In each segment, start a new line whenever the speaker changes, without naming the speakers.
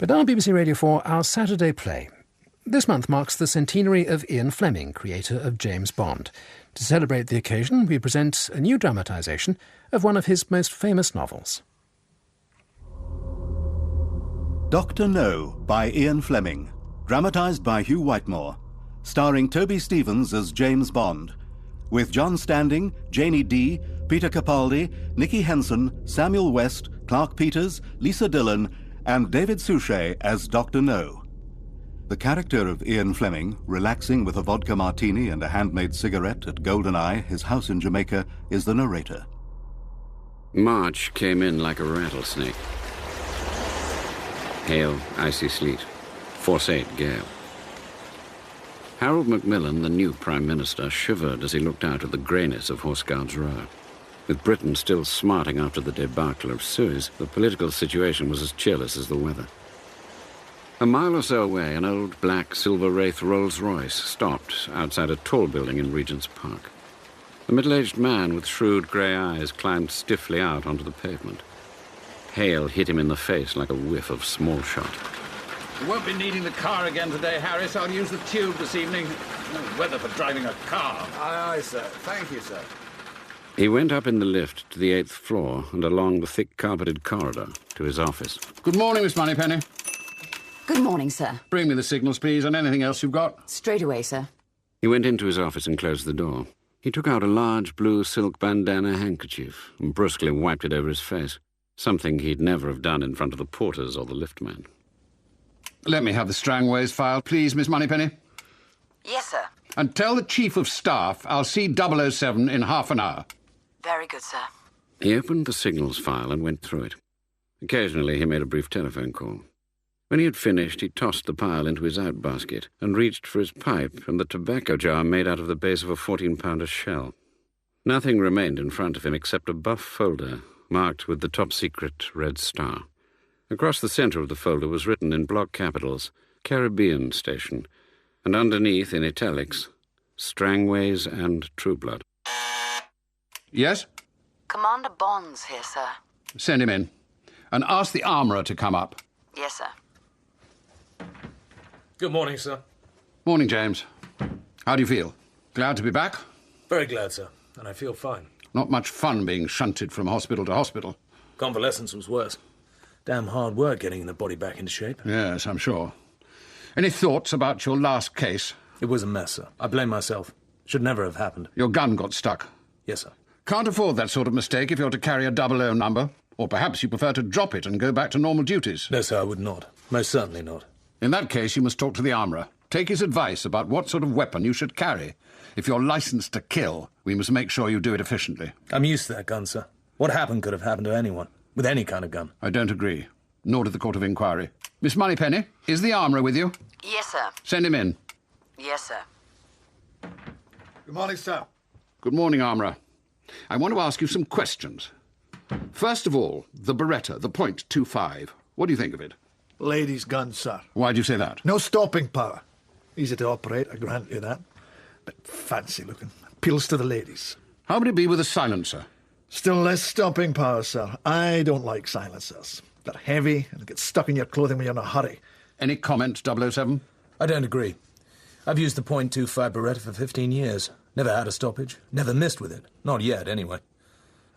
But now on BBC Radio 4, our Saturday play. This month marks the centenary of Ian Fleming, creator of James Bond. To celebrate the occasion, we present a new dramatisation of one of his most famous novels.
Dr. No by Ian Fleming, dramatised by Hugh Whitemore, starring Toby Stephens as James Bond, with John Standing, Janie Dee, Peter Capaldi, Nicky Henson, Samuel West, Clark Peters, Lisa Dillon, and David Suchet as Dr. No. The character of Ian Fleming, relaxing with a vodka martini and a handmade cigarette at GoldenEye, his house in Jamaica, is the narrator.
March came in like a rattlesnake. Hail, icy sleet, force 8 gale. Harold Macmillan, the new Prime Minister, shivered as he looked out at the greyness of Horse Guards Road. With Britain still smarting after the debacle of Suez, the political situation was as cheerless as the weather. A mile or so away, an old black Silver Wraith Rolls-Royce stopped outside a tall building in Regent's Park. A middle-aged man with shrewd grey eyes climbed stiffly out onto the pavement. Hail hit him in the face like a whiff of small shot.
You won't be needing the car again today, Harris. I'll use the tube this evening. No weather for driving a car.
Aye, aye, sir. Thank you, sir.
He went up in the lift to the 8th floor and along the thick carpeted corridor to his office.
Good morning, Miss Moneypenny.
Good morning, sir.
Bring me the signals, please, and anything else you've got.
Straight away, sir.
He went into his office and closed the door. He took out a large blue silk bandana handkerchief and brusquely wiped it over his face, something he'd never have done in front of the porters or the liftman.
Let me have the Strangways file, please, Miss Moneypenny.
Yes, sir.
And tell the Chief of Staff I'll see 007 in half an hour.
Very good, sir.
He opened the signals file and went through it. Occasionally he made a brief telephone call. When he had finished, he tossed the pile into his outbasket and reached for his pipe and the tobacco jar made out of the base of a 14-pounder shell. Nothing remained in front of him except a buff folder marked with the top-secret red star. Across the centre of the folder was written in block capitals, Caribbean Station, and underneath, in italics, Strangways and Trueblood.
Yes?
Commander Bonds here, sir.
Send him in. And ask the armourer to come up.
Yes, sir.
Good morning, sir.
Morning, James. How do you feel? Glad to be back?
Very glad, sir. And I feel fine.
Not much fun being shunted from hospital to hospital.
Convalescence was worse. Damn hard work getting the body back into shape.
Yes, I'm sure. Any thoughts about your last case?
It was a mess, sir. I blame myself. Should never have happened.
Your gun got stuck.
Yes, sir.
Can't afford that sort of mistake if you're to carry a 00 number. Or perhaps you prefer to drop it and go back to normal duties.
No, sir, I would not. Most certainly not.
In that case, you must talk to the armourer. Take his advice about what sort of weapon you should carry. If you're licensed to kill, we must make sure you do it efficiently.
I'm used to that gun, sir. What happened could have happened to anyone, with any kind of gun.
I don't agree. Nor did the Court of Inquiry. Miss Moneypenny, is the armourer with you?
Yes, sir.
Send him in.
Yes, sir.
Good morning, sir.
Good morning, armourer. I want to ask you some questions. First of all, the Beretta, the .25. What do you think of it?
Ladies' gun, sir.
Why do you say that?
No stopping power. Easy to operate, I grant you that. But fancy looking. Appeals to the ladies.
How would it be with a silencer?
Still less stopping power, sir. I don't like silencers. They're heavy and get stuck in your clothing when you're in a hurry.
Any comment, 007?
I don't agree. I've used the .25 Beretta for 15 years. Never had a stoppage. Never missed with it. Not yet, anyway.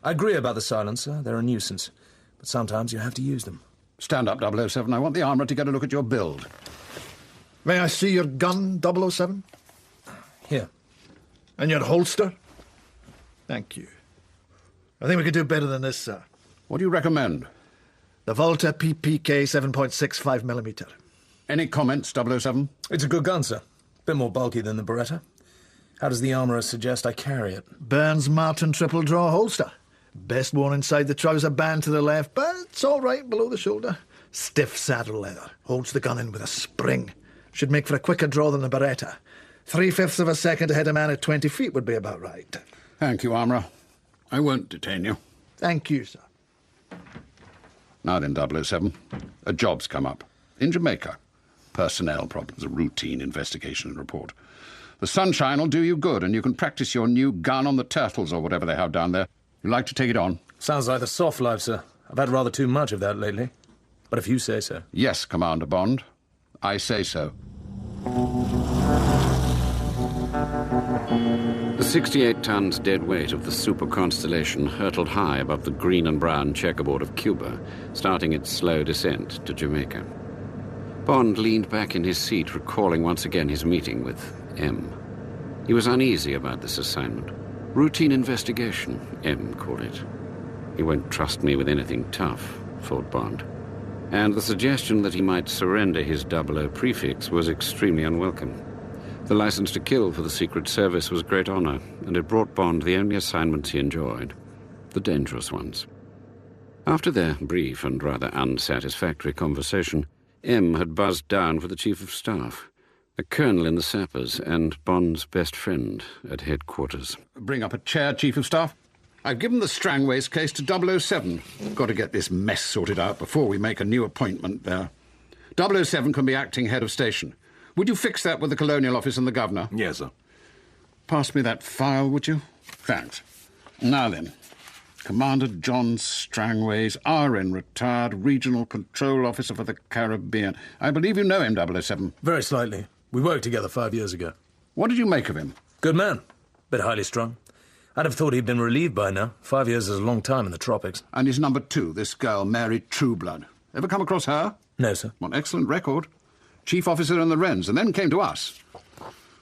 I agree about the silencer. They're a nuisance. But sometimes you have to use them.
Stand up, 007. I want the armourer to get a look at your build.
May I see your gun, 007?
Here.
And your holster? Thank you. I think we could do better than this, sir.
What do you recommend?
The Volta PPK 7.65mm.
Any comments, 007?
It's a good gun, sir. Bit more bulky than the Beretta. How does the armourer suggest I carry it?
Burns Martin triple draw holster. Best worn inside the trouser band to the left, but it's all right below the shoulder. Stiff saddle leather. Holds the gun in with a spring. Should make for a quicker draw than the Beretta. 3/5 of a second to hit a man at 20 feet would be about right.
Thank you, armourer. I won't detain you.
Thank you, sir.
Now then, 007. A job's come up. In Jamaica. Personnel problems, a routine investigation report. The sunshine will do you good, and you can practice your new gun on the turtles or whatever they have down there. You like to take it on?
Sounds like the soft life, sir. I've had rather too much of that lately. But if you say so.
Yes, Commander Bond. I say so.
The 68 tons dead weight of the Super Constellation hurtled high above the green and brown checkerboard of Cuba, starting its slow descent to Jamaica. Bond leaned back in his seat, recalling once again his meeting with M. He was uneasy about this assignment. Routine investigation, M called it. He won't trust me with anything tough, thought Bond. And the suggestion that he might surrender his 00 prefix was extremely unwelcome. The license to kill for the Secret Service was a great honor, and it brought Bond the only assignments he enjoyed, the dangerous ones. After their brief and rather unsatisfactory conversation, M had buzzed down for the Chief of Staff, a colonel in the Sappers and Bond's best friend at headquarters.
Bring up a chair, Chief of Staff. I've given the Strangways case to 007. Got to get this mess sorted out before we make a new appointment there. 007 can be acting head of station. Would you fix that with the Colonial Office and the Governor?
Yes, sir.
Pass me that file, would you? Thanks. Now then, Commander John Strangways, RN, retired Regional Control Officer for the Caribbean. I believe you know him, 007.
Very slightly. We worked together 5 years ago.
What did you make of him?
Good man. Bit highly strung. I'd have thought he'd been relieved by now. 5 years is a long time in the tropics.
And his number 2, this girl, Mary Trueblood. Ever come across her?
No, sir.
What excellent record. Chief officer in the Wrens, and then came to us.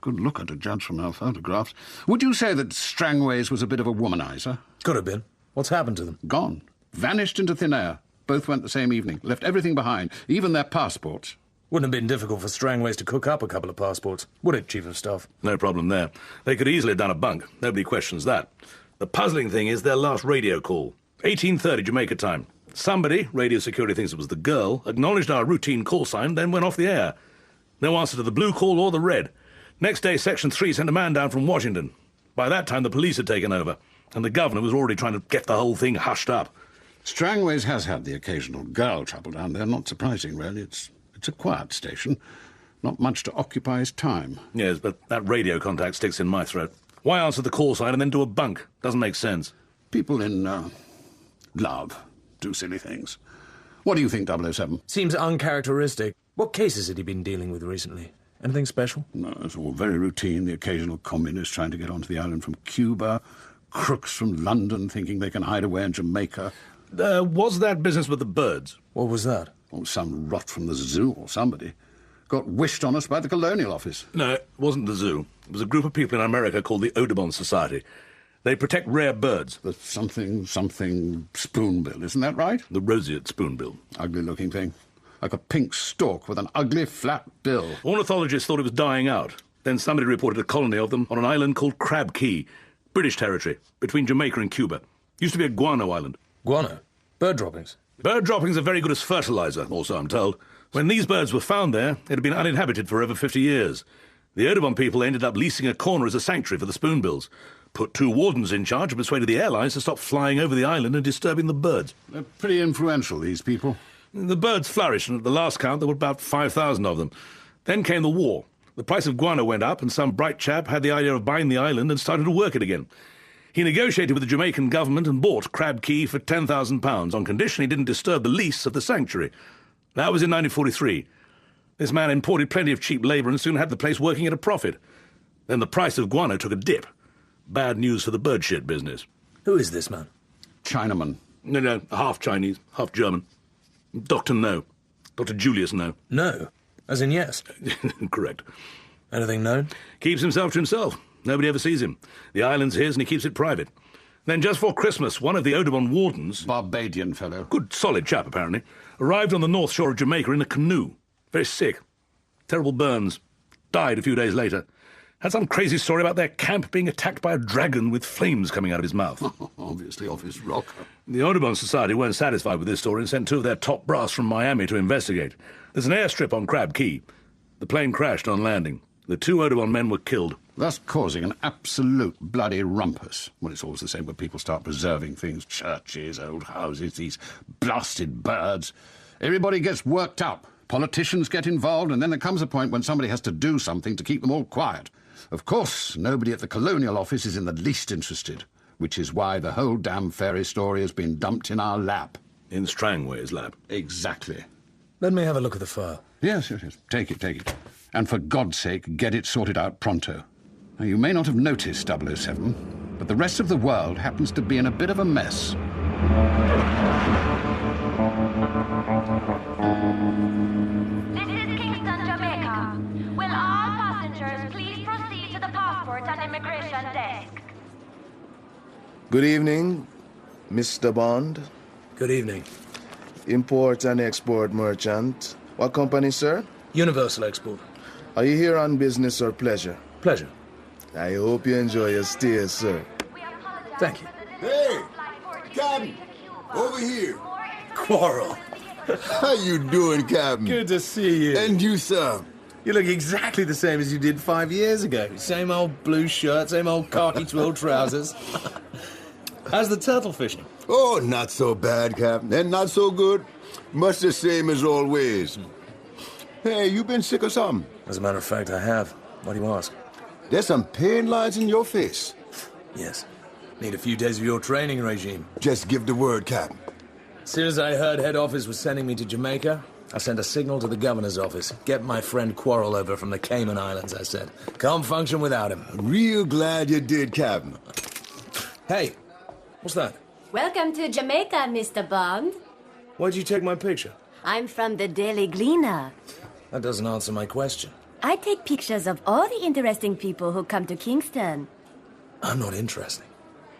Good looker to judge from her photographs. Would you say that Strangways was a bit of a womanizer?
Could have been. What's happened to them?
Gone. Vanished into thin air. Both went the same evening. Left everything behind, even their passports.
Wouldn't have been difficult for Strangways to cook up a couple of passports, would it, Chief of Staff?
No problem there. They could easily have done a bunk. Nobody questions that. The puzzling thing is their last radio call. 18:30 Jamaica time. Somebody, radio security thinks it was the girl, acknowledged our routine call sign, then went off the air. No answer to the blue call or the red. Next day, Section 3 sent a man down from Washington. By that time, the police had taken over, and the governor was already trying to get the whole thing hushed up.
Strangways has had the occasional girl trouble down there. Not surprising, really. It's a quiet station. Not much to occupy his time.
Yes, but that radio contact sticks in my throat. Why answer the call sign and then do a bunk? Doesn't make sense.
People in love do silly things. What do you think, 007?
Seems uncharacteristic. What cases had he been dealing with recently? Anything special?
No, it's all very routine. The occasional communist trying to get onto the island from Cuba, crooks from London thinking they can hide away in Jamaica.
Was that business with the birds?
What was that?
Or some rot from the zoo or somebody. Got wished on us by the Colonial Office.
No, it wasn't the zoo. It was a group of people in America called the Audiobook Society. They protect rare birds.
The something spoonbill, isn't that right?
The roseate spoonbill.
Ugly-looking thing. Like a pink stalk with an ugly flat bill.
Ornithologists thought it was dying out. Then somebody reported a colony of them on an island called Crab Key, British territory, between Jamaica and Cuba. Used to be a guano island.
Guano? Bird droppings?
Bird droppings are very good as fertilizer, also I'm told. When these birds were found there, it had been uninhabited for over 50 years. The Audubon people ended up leasing a corner as a sanctuary for the spoonbills. Put 2 wardens in charge and persuaded the airlines to stop flying over the island and disturbing the birds.
They're pretty influential, these people.
The birds flourished, and at the last count there were about 5,000 of them. Then came the war. The price of guano went up, and some bright chap had the idea of buying the island and started to work it again. He negotiated with the Jamaican government and bought Crab Key for £10,000 on condition he didn't disturb the lease of the sanctuary. That was in 1943. This man imported plenty of cheap labour and soon had the place working at a profit. Then the price of guano took a dip. Bad news for the bird shit business.
Who is this man?
Chinaman.
No, half Chinese, half German. Dr. No. Dr. Julius No.
No. As in yes.
Correct.
Anything known?
Keeps himself to himself. Nobody ever sees him. The island's his and he keeps it private. Then just for Christmas, one of the Audubon wardens...
Barbadian fellow.
Good, solid chap, apparently. Arrived on the north shore of Jamaica in a canoe. Very sick. Terrible burns. Died a few days later. Had some crazy story about their camp being attacked by a dragon with flames coming out of his mouth.
Obviously off his rocker.
The Audubon Society weren't satisfied with this story and sent 2 of their top brass from Miami to investigate. There's an airstrip on Crab Key. The plane crashed on landing. The 2 Audubon men were killed.
Thus causing an absolute bloody rumpus. Well, it's always the same when people start preserving things. Churches, old houses, these blasted birds. Everybody gets worked up. Politicians get involved, and then there comes a point when somebody has to do something to keep them all quiet. Of course, nobody at the Colonial Office is in the least interested, which is why the whole damn fairy story has been dumped in our lap.
In Strangway's lap.
Exactly.
Let me have a look at the file.
Yes. Take it. And for God's sake, get it sorted out pronto. Now, you may not have noticed, 007, but the rest of the world happens to be in a bit of a mess.
This is Kingston, Jamaica. Will all passengers please proceed to the passport and immigration desk?
Good evening, Mr. Bond.
Good evening.
Import and export merchant. What company, sir?
Universal Export.
Are you here on business or pleasure?
Pleasure.
I hope you enjoy your stay, sir.
Thank you.
Hey, Captain, over here.
Quarrel.
How you doing, Captain?
Good to see you.
And you, sir.
You look exactly the same as you did 5 years ago. Same old blue shirt, same old khaki twill trousers. How's the turtle fishing?
Oh, not so bad, Captain. And not so good. Much the same as always. Hey, you been sick or something?
As a matter of fact, I have. Why do you ask?
There's some pain lines in your face.
Yes. Need a few days of your training regime.
Just give the word, Captain.
As soon as I heard head office was sending me to Jamaica, I sent a signal to the governor's office. Get my friend Quarrel over from the Cayman Islands, I said. Can't function without him.
Real glad you did, Captain.
Hey, what's that?
Welcome to Jamaica, Mr. Bond.
Why'd you take my picture?
I'm from the Daily Gleaner.
That doesn't answer my question.
I take pictures of all the interesting people who come to Kingston.
I'm not interesting.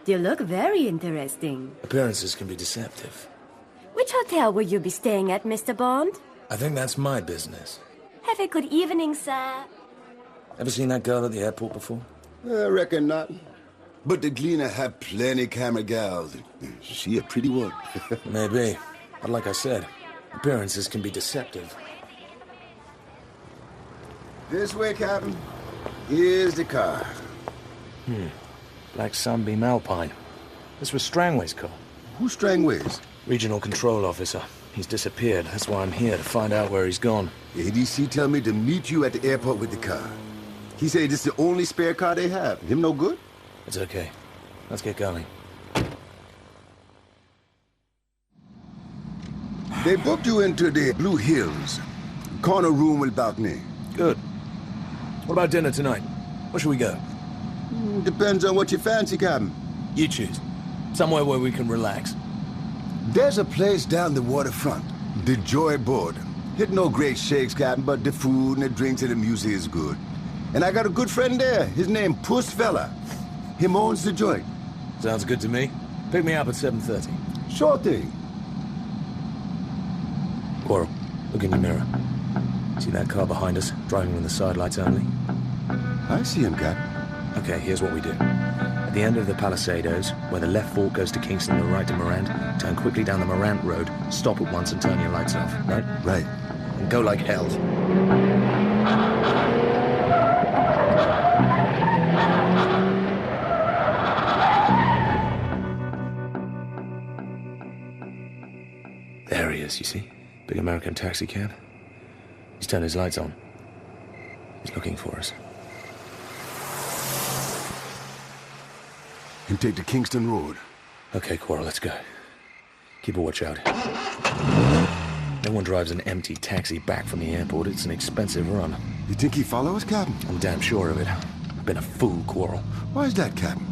You look very interesting.
Appearances can be deceptive.
Which hotel will you be staying at, Mr. Bond?
I think that's my business.
Have a good evening, sir.
Ever seen that girl at the airport before?
I reckon not. But the Gleaner have plenty camera gals. She a pretty one.
Maybe. But like I said, appearances can be deceptive.
This way, Captain. Here's the car.
Black Sunbeam Alpine. This was Strangway's car.
Who's Strangways?
Regional control officer. He's disappeared. That's why I'm here, to find out where he's gone.
The ADC tell me to meet you at the airport with the car. He say this is the only spare car they have. Him no good?
It's okay. Let's get going.
They booked you into the Blue Hills. Corner room with balcony.
Good. What about dinner tonight? Where should we go?
Depends on what you fancy, Captain.
You choose. Somewhere where we can relax.
There's a place down the waterfront. The Joy Board. Hit no great shakes, Captain, but the food and the drinks and the music is good. And I got a good friend there. His name Puss Fella. Him owns the joint.
Sounds good to me. Pick me up at 7:30.
Sure thing.
Quarrel, look in your mirror. See that car behind us, driving with the side lights only?
I see him, Captain.
Okay, here's what we do. At the end of the Palisadoes, where the left fork goes to Kingston and the right to Morant, turn quickly down the Morant Road, stop at once and turn your lights off, right?
Right.
And go like hell. There he is, you see? Big American taxi cab. He's turned his lights on. He's looking for us.
And take the Kingston Road.
Okay, Quarrel, let's go. Keep a watch out. No one drives an empty taxi back from the airport. It's an expensive run.
You think he follow us, Captain?
I'm damn sure of it. I've been a fool, Quarrel.
Why is that, Captain?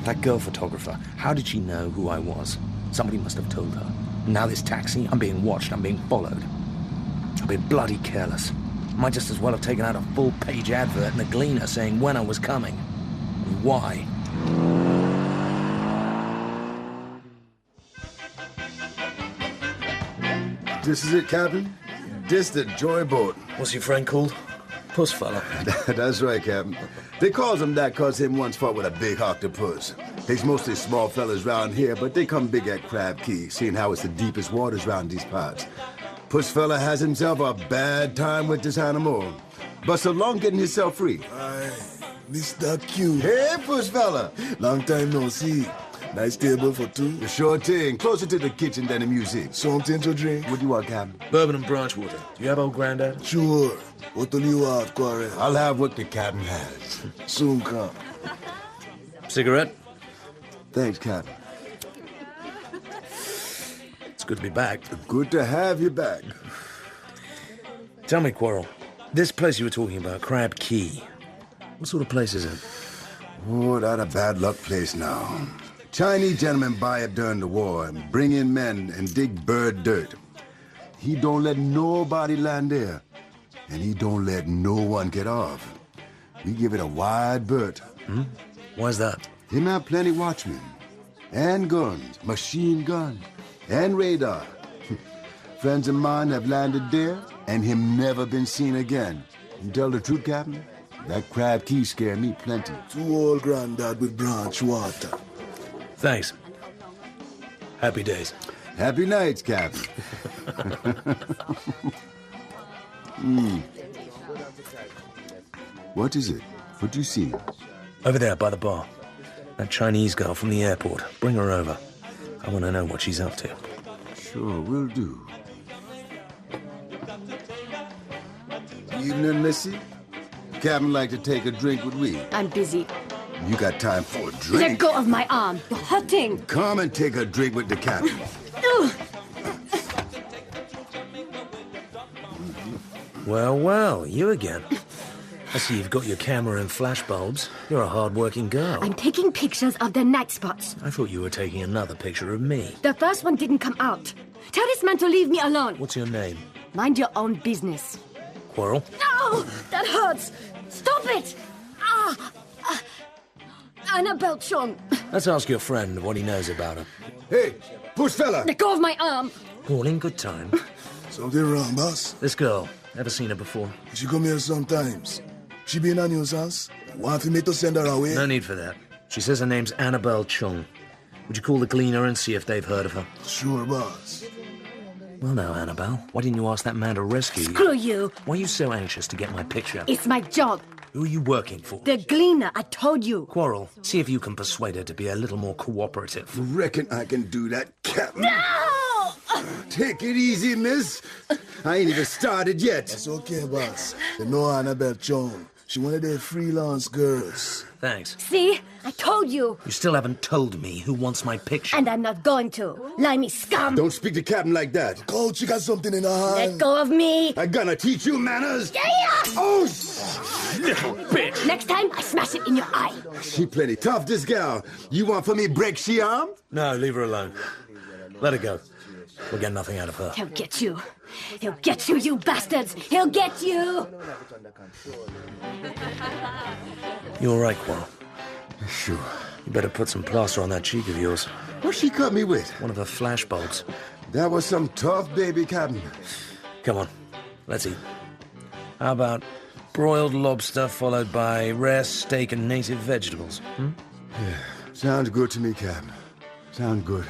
That girl photographer, how did she know who I was? Somebody must have told her. Now this taxi, I'm being watched, I'm being followed. I've been bloody careless. I might just as well have taken out a full-page advert in the Gleaner saying when I was coming. And why.
This is it, Captain. This the Joy Boat.
What's your friend called? Puss fella.
That's right, Captain. They calls him that cause him once fought with a big octopus. There's mostly small fellas round here, but they come big at Crab Key, seeing how it's the deepest waters round these parts. Puss fella has himself a bad time with this animal, but so long getting himself free.
Aye, Mr. Q.
Hey, Puss fella.
Long time no see. Nice table for two.
Sure thing. Closer to the kitchen than the music.
Something to drink.
What do you want, Captain?
Bourbon and branch water. Do you have old Grandad?
Sure. What do you have, Quarry?
I'll have what the Captain has.
Soon come.
Cigarette?
Thanks, Captain.
It's good to be back.
Good to have you back.
Tell me, Quarrel, this place you were talking about, Crab Key, what sort of place is it?
Oh, that a bad luck place now. Chinese gentlemen buy it during the war and bring in men and dig bird dirt. He don't let nobody land there, and he don't let no one get off. We give it a wide berth.
Why's that?
Him have plenty watchmen, and guns, machine gun, and radar. Friends of mine have landed there, and him never been seen again. And tell the truth, Captain, that Crab Key scared me plenty.
Too old granddad with branch water.
Thanks. Happy days.
Happy nights, Captain. What is it? What do you see?
Over there, by the bar. That Chinese girl from the airport. Bring her over. I want to know what she's up to.
Sure, will do. Evening, Missy. Captain like to take a drink with we.
I'm busy.
You got time for a drink?
Let go of my arm. You're hurting.
Come and take a drink with the captain.
Well, well, you again. I see you've got your camera and flashbulbs. You're a hard-working girl.
I'm taking pictures of the night spots.
I thought you were taking another picture of me.
The first one didn't come out. Tell this man to leave me alone.
What's your name?
Mind your own business.
Quarrel?
No! That hurts! Stop it! Annabelle Chung.
Let's ask your friend what he knows about her.
Hey, push fella!
Let go of my arm.
All in good time.
Something wrong, boss?
This girl, ever seen her before?
She come here sometimes. She be in a nuisance. Want me to send her away?
No need for that. She says her name's Annabelle Chung. Would you call the Gleaner and see if they've heard of her?
Sure, boss.
Well now, Annabelle, why didn't you ask that man to rescue you?
Screw you.
Why are you so anxious to get my picture?
It's my job.
Who are you working for?
The Gleaner, I told you.
Quarrel, see if you can persuade her to be a little more cooperative.
Reckon I can do that, Captain.
No!
Take it easy, miss. I ain't even started yet.
That's okay, boss. You know Annabelle Chung. She one of their freelance girls.
Thanks.
See? I told you.
You still haven't told me who wants my picture.
And I'm not going to. Limey scum.
Don't speak to Captain like that.
Coach, she got something in her hand.
Let go of me.
I gonna teach you manners.
Yeah!
Oh,
Little bitch!
Next time, I smash it in your eye.
she plenty tough, this gal. You want for me break she arm?
No, leave her alone. Let her go. We'll get nothing out of her.
He'll get you. He'll get you, you bastards. He'll get you.
You all right, Quarrel?
Sure.
You better put some plaster on that cheek of yours.
What she cut me with?
One of her flashbulbs.
That was some tough baby, Captain.
Come on, let's eat. How about broiled lobster followed by rare steak and native vegetables?
Yeah, sounds good to me, Captain. Sounds good.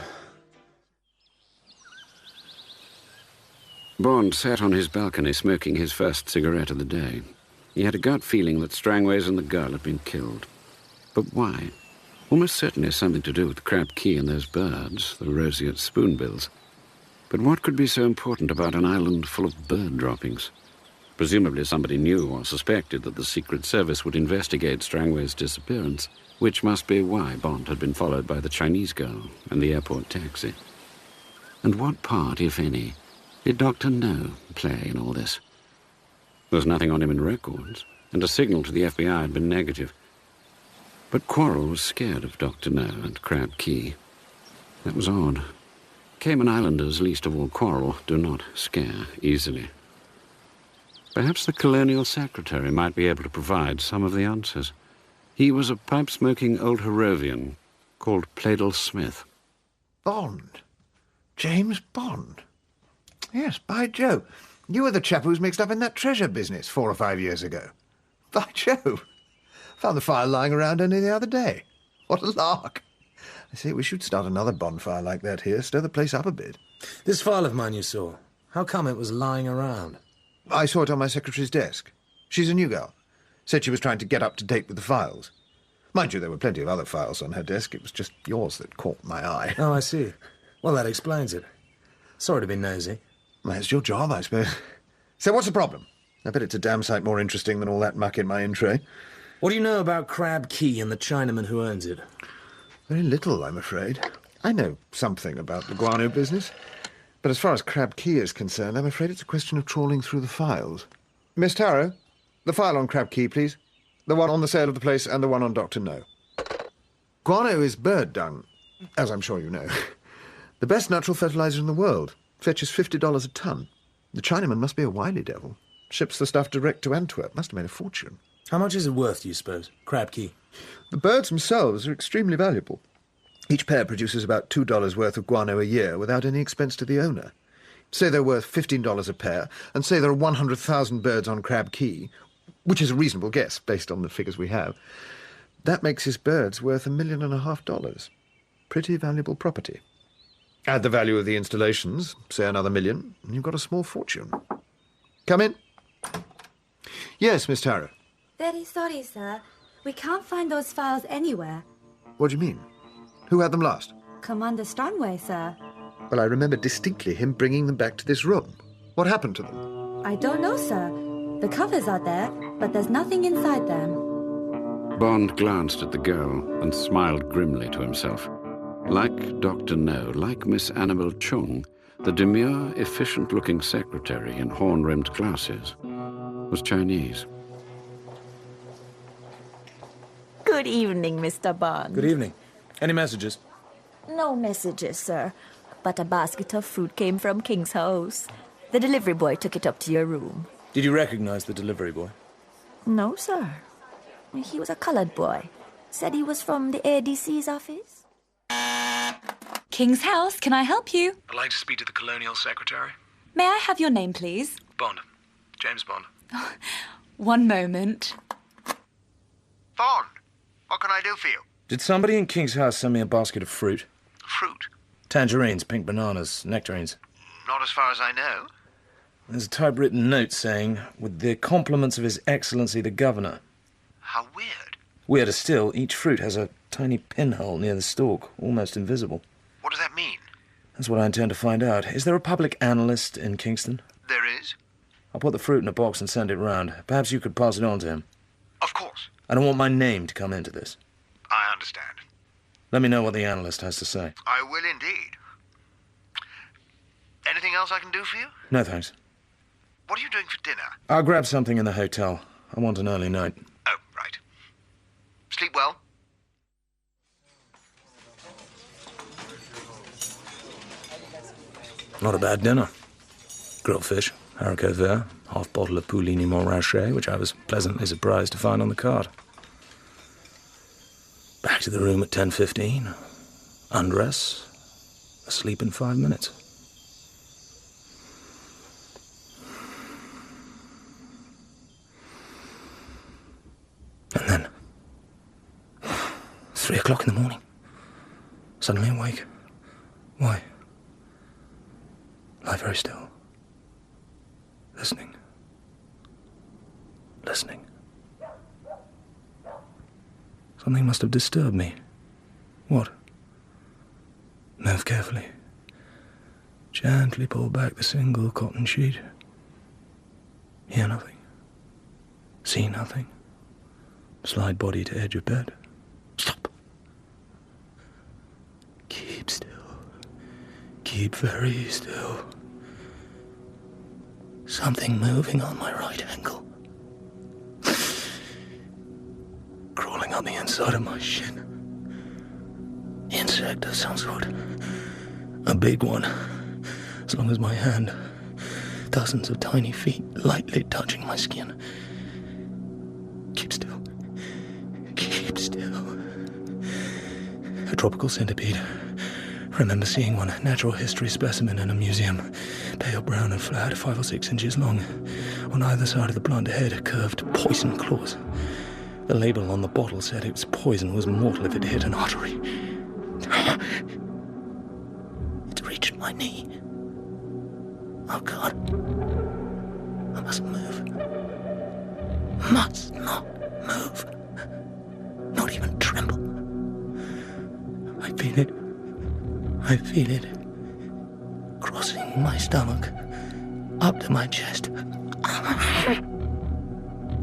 Bond sat on his balcony smoking his first cigarette of the day. He had a gut feeling that Strangways and the girl had been killed. But why? Almost certainly something to do with Crab Key and those birds, the roseate spoonbills. But what could be so important about an island full of bird droppings? Presumably somebody knew or suspected that the Secret Service would investigate Strangway's disappearance, which must be why Bond had been followed by the Chinese girl and the airport taxi. And what part, if any, did Dr. No play in all this? There was nothing on him in records, and a signal to the FBI had been negative. But Quarrel was scared of Dr. No and Crab Key. That was odd. Cayman Islanders, least of all Quarrel, do not scare easily. Perhaps the Colonial Secretary might be able to provide some of the answers. He was a pipe-smoking old Harrovian called Pladle Smith.
Bond? James Bond? Yes, by Jove. You were the chap who was mixed up in that treasure business 4 or 5 years ago. By Jove. Found the file lying around only the other day. What a lark. I say, we should start another bonfire like that here, stir the place up a bit.
This file of mine you saw, how come it was lying around?
I saw it on my secretary's desk. She's a new girl. Said she was trying to get up to date with the files. Mind you, there were plenty of other files on her desk. It was just yours that caught my eye.
Oh, I see. Well, that explains it. Sorry to be nosy.
Well, it's your job, I suppose. So what's the problem? I bet it's a damn sight more interesting than all that muck in my in tray.
What do you know about Crab Key and the Chinaman who owns it?
Very little, I'm afraid. I know something about the guano business. But as far as Crab Key is concerned, I'm afraid it's a question of trawling through the files. Miss Tarrow, the file on Crab Key, please. The one on the sale of the place and the one on Dr. No. Guano is bird dung, as I'm sure you know. The best natural fertiliser in the world. Fetches $50 a ton. The Chinaman must be a wily devil. Ships the stuff direct to Antwerp. Must have made a fortune.
How much is it worth, do you suppose? Crab Key?
The birds themselves are extremely valuable. Each pair produces about $2 worth of guano a year without any expense to the owner. Say they're worth $15 a pair, and say there are 100,000 birds on Crab Key, which is a reasonable guess based on the figures we have. That makes his birds worth $1.5 million. Pretty valuable property. Add the value of the installations, say another $1 million, and you've got a small fortune. Come in. Yes, Miss Tarrow.
Very sorry, sir. We can't find those files anywhere.
What do you mean? Who had them last?
Commander Strongway, sir.
Well, I remember distinctly him bringing them back to this room. What happened to them?
I don't know, sir. The covers are there, but there's nothing inside them.
Bond glanced at the girl and smiled grimly to himself. Like Dr. No, like Miss Annabel Chung, the demure, efficient-looking secretary in horn-rimmed glasses was Chinese.
Good evening, Mr. Bond.
Good evening. Any messages?
No messages, sir. But a basket of fruit came from King's house. The delivery boy took it up to your room.
Did you recognize the delivery boy?
No, sir. He was a colored boy. Said he was from the ADC's office.
King's house, can I help you?
I'd like to speak to the Colonial Secretary.
May I have your name, please?
Bond. James Bond.
One moment.
Bond, what can I do for you?
Did somebody in King's house send me a basket of fruit?
Fruit?
Tangerines, pink bananas, nectarines.
Not as far as I know.
There's a typewritten note saying, with the compliments of His Excellency the Governor.
How weird.
Weirder still, each fruit has a tiny pinhole near the stalk, almost invisible.
What does that mean?
That's what I intend to find out. Is there a public analyst in Kingston?
There is.
I'll put the fruit in a box and send it round. Perhaps you could pass it on to him.
Of course.
I don't want my name to come into this.
I understand.
Let me know what the analyst has to say.
I will indeed. Anything else I can do for you?
No, thanks.
What are you doing for dinner?
I'll grab something in the hotel. I want an early night.
Oh, right. Sleep well.
Not a bad dinner. Grilled fish, haricot vert, half bottle of Poulini Montrachet, which I was pleasantly surprised to find on the card. Back to the room at 10:15. Undress. Asleep in 5 minutes. And then, 3 o'clock in the morning. Suddenly awake. Why? Lie very still. Listening. Listening. Something must have disturbed me. What? Move carefully. Gently pull back the single cotton sheet. Hear nothing. See nothing. Slide body to edge of bed. Stop. Keep still. Keep very still. Something moving on my right ankle. Crawling on the inside of my shin. Insect of some sort. A big one. As long as my hand. Dozens of tiny feet lightly touching my skin. Keep still. Keep still. A tropical centipede. Remember seeing one, natural history specimen in a museum. Pale brown and flat, 5 or 6 inches long. On either side of the blunt head, curved poison claws. The label on the bottle said its poison was mortal if it hit an artery. It reached my knee. Oh, God. I mustn't move. Must not move. Not even tremble. I feel it. I feel it. Crossing my stomach. Up to my chest.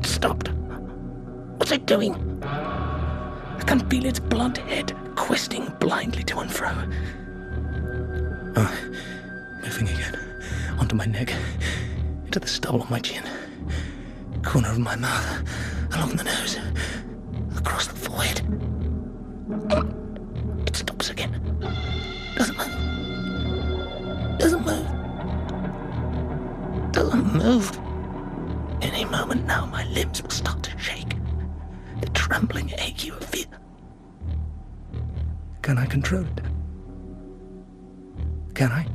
Stopped. What's it doing? I can feel its blunt head questing blindly to and fro. Moving again. Onto my neck. Into the stubble on my chin. corner of my mouth, along the nose, across the forehead. It stops again. Doesn't move. Doesn't move. Doesn't move. Any moment now, my limbs will start to shake. A trembling ache of fear. Can I control it? Can I?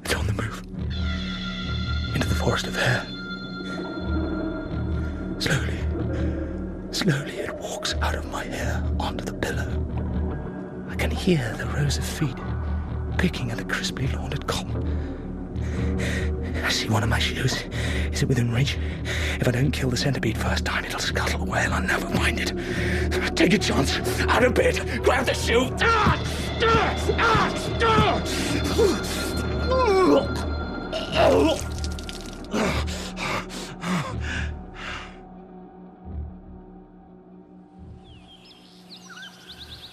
It's on the move. Into the forest of hair. Slowly, slowly it walks out of my hair onto the pillow. I can hear the rows of feet picking at the crisply laundered cotton. I see one of my shoes. Is it within reach? If I don't kill the centipede first time, it'll scuttle away and I'll never find it. Take a chance. Out of bed. Grab the shoe.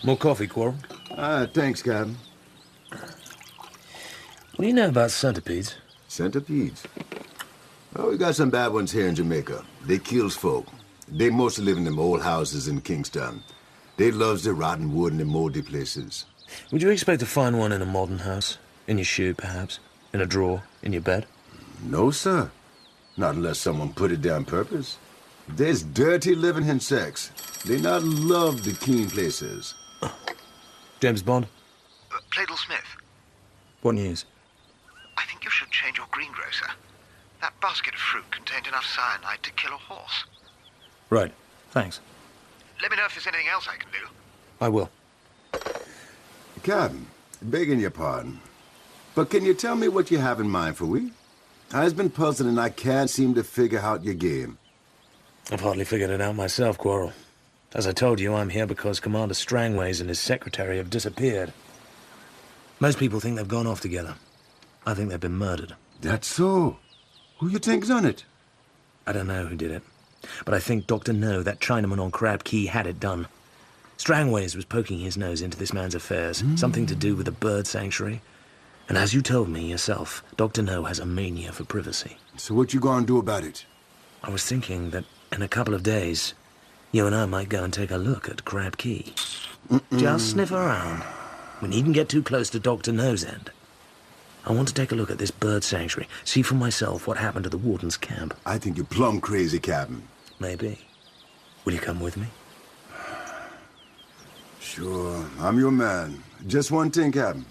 More coffee, Quarrel?
Thanks, Captain.
What do you know about centipedes?
Centipedes? Oh, we got some bad ones here in Jamaica. They kills folk. They mostly live in them old houses in Kingston. They loves the rotten wood and the moldy places.
Would you expect to find one in a modern house? In your shoe, perhaps? In a drawer? In your bed?
No, sir. Not unless someone put it there on purpose. There's dirty living insects. They not love the clean places.
James Bond?
Plaidle Smith,
What news?
I think you should change your greengrocer. That basket of fruit contained enough cyanide to kill a horse.
Right. Thanks.
Let me know if there's anything else I can do.
I will.
Captain, begging your pardon, but can you tell me what you have in mind for we? I've been puzzled and I can't seem to figure out your game.
I've hardly figured it out myself, Quarrel. As I told you, I'm here because Commander Strangways and his secretary have disappeared. Most people think they've gone off together. I think they've been murdered.
That's so. Who you think's done it?
I don't know who did it, but I think Dr. No, that Chinaman on Crab Key, had it done. Strangways was poking his nose into this man's affairs, something to do with the bird sanctuary. And as you told me yourself, Dr. No has a mania for privacy.
So what you gonna do about it?
I was thinking that in a couple of days, you and I might go and take a look at Crab Key. Just sniff around. We needn't get too close to Dr. No's end. I want to take a look at this bird sanctuary, see for myself what happened to the warden's camp.
I think you're plumb crazy, Captain.
Maybe. Will you come with me?
Sure, I'm your man. Just one thing, Captain.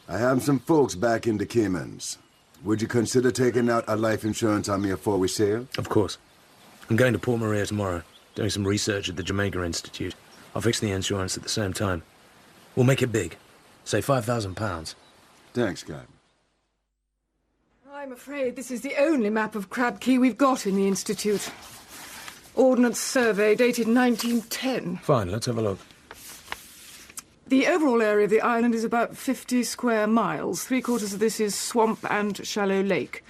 I have some folks back in the Caymans. Would you consider taking out a life insurance on me before we sail?
Of course. I'm going to Port Maria tomorrow, doing some research at the Jamaica Institute. I'll fix the insurance at the same time. We'll make it big. Say £5,000.
Thanks, Captain.
I'm afraid this is the only map of Crab Key we've got in the Institute. Ordnance Survey dated 1910.
Fine, let's have a look.
The overall area of the island is about 50 square miles. 3/4 of this is swamp and shallow lake.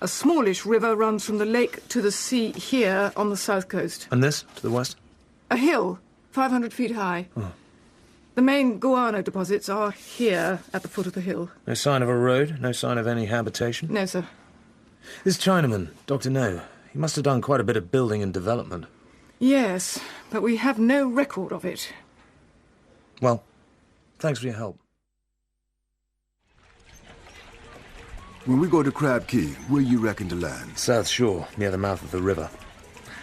A smallish river runs from the lake to the sea here on the south coast.
And this, to the west?
A hill, 500 feet high.
Oh.
The main guano deposits are here at the foot of the hill.
No sign of a road? No sign of any habitation?
No, sir.
This Chinaman, Dr. No, he must have done quite a bit of building and development.
Yes, but we have no record of it.
Well, thanks for your help.
When we go to Crab Key, where you reckon to land?
South shore, near the mouth of the river.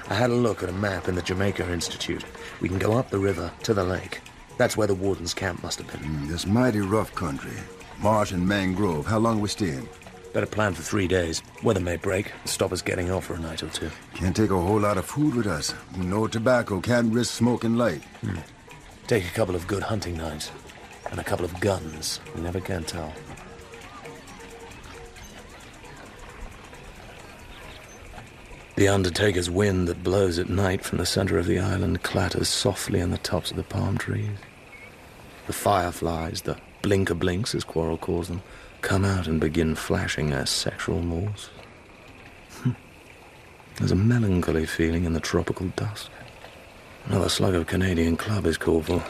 I had a look at a map in the Jamaica Institute. We can go up the river to the lake. That's where the warden's camp must have been.
This mighty rough country. Marsh and mangrove. How long are we staying?
Better plan for 3 days. Weather may break. Stop us getting off for a night or two.
Can't take a whole lot of food with us. No tobacco. Can't risk smoking light.
Take a couple of good hunting knives. And a couple of guns. You never can tell. The Undertaker's wind that blows at night from the center of the island clatters softly in the tops of the palm trees. The fireflies, the blinker-blinks, as Quarrel calls them, come out and begin flashing their sexual morse. There's a melancholy feeling in the tropical dusk. Another slug of Canadian Club is called for.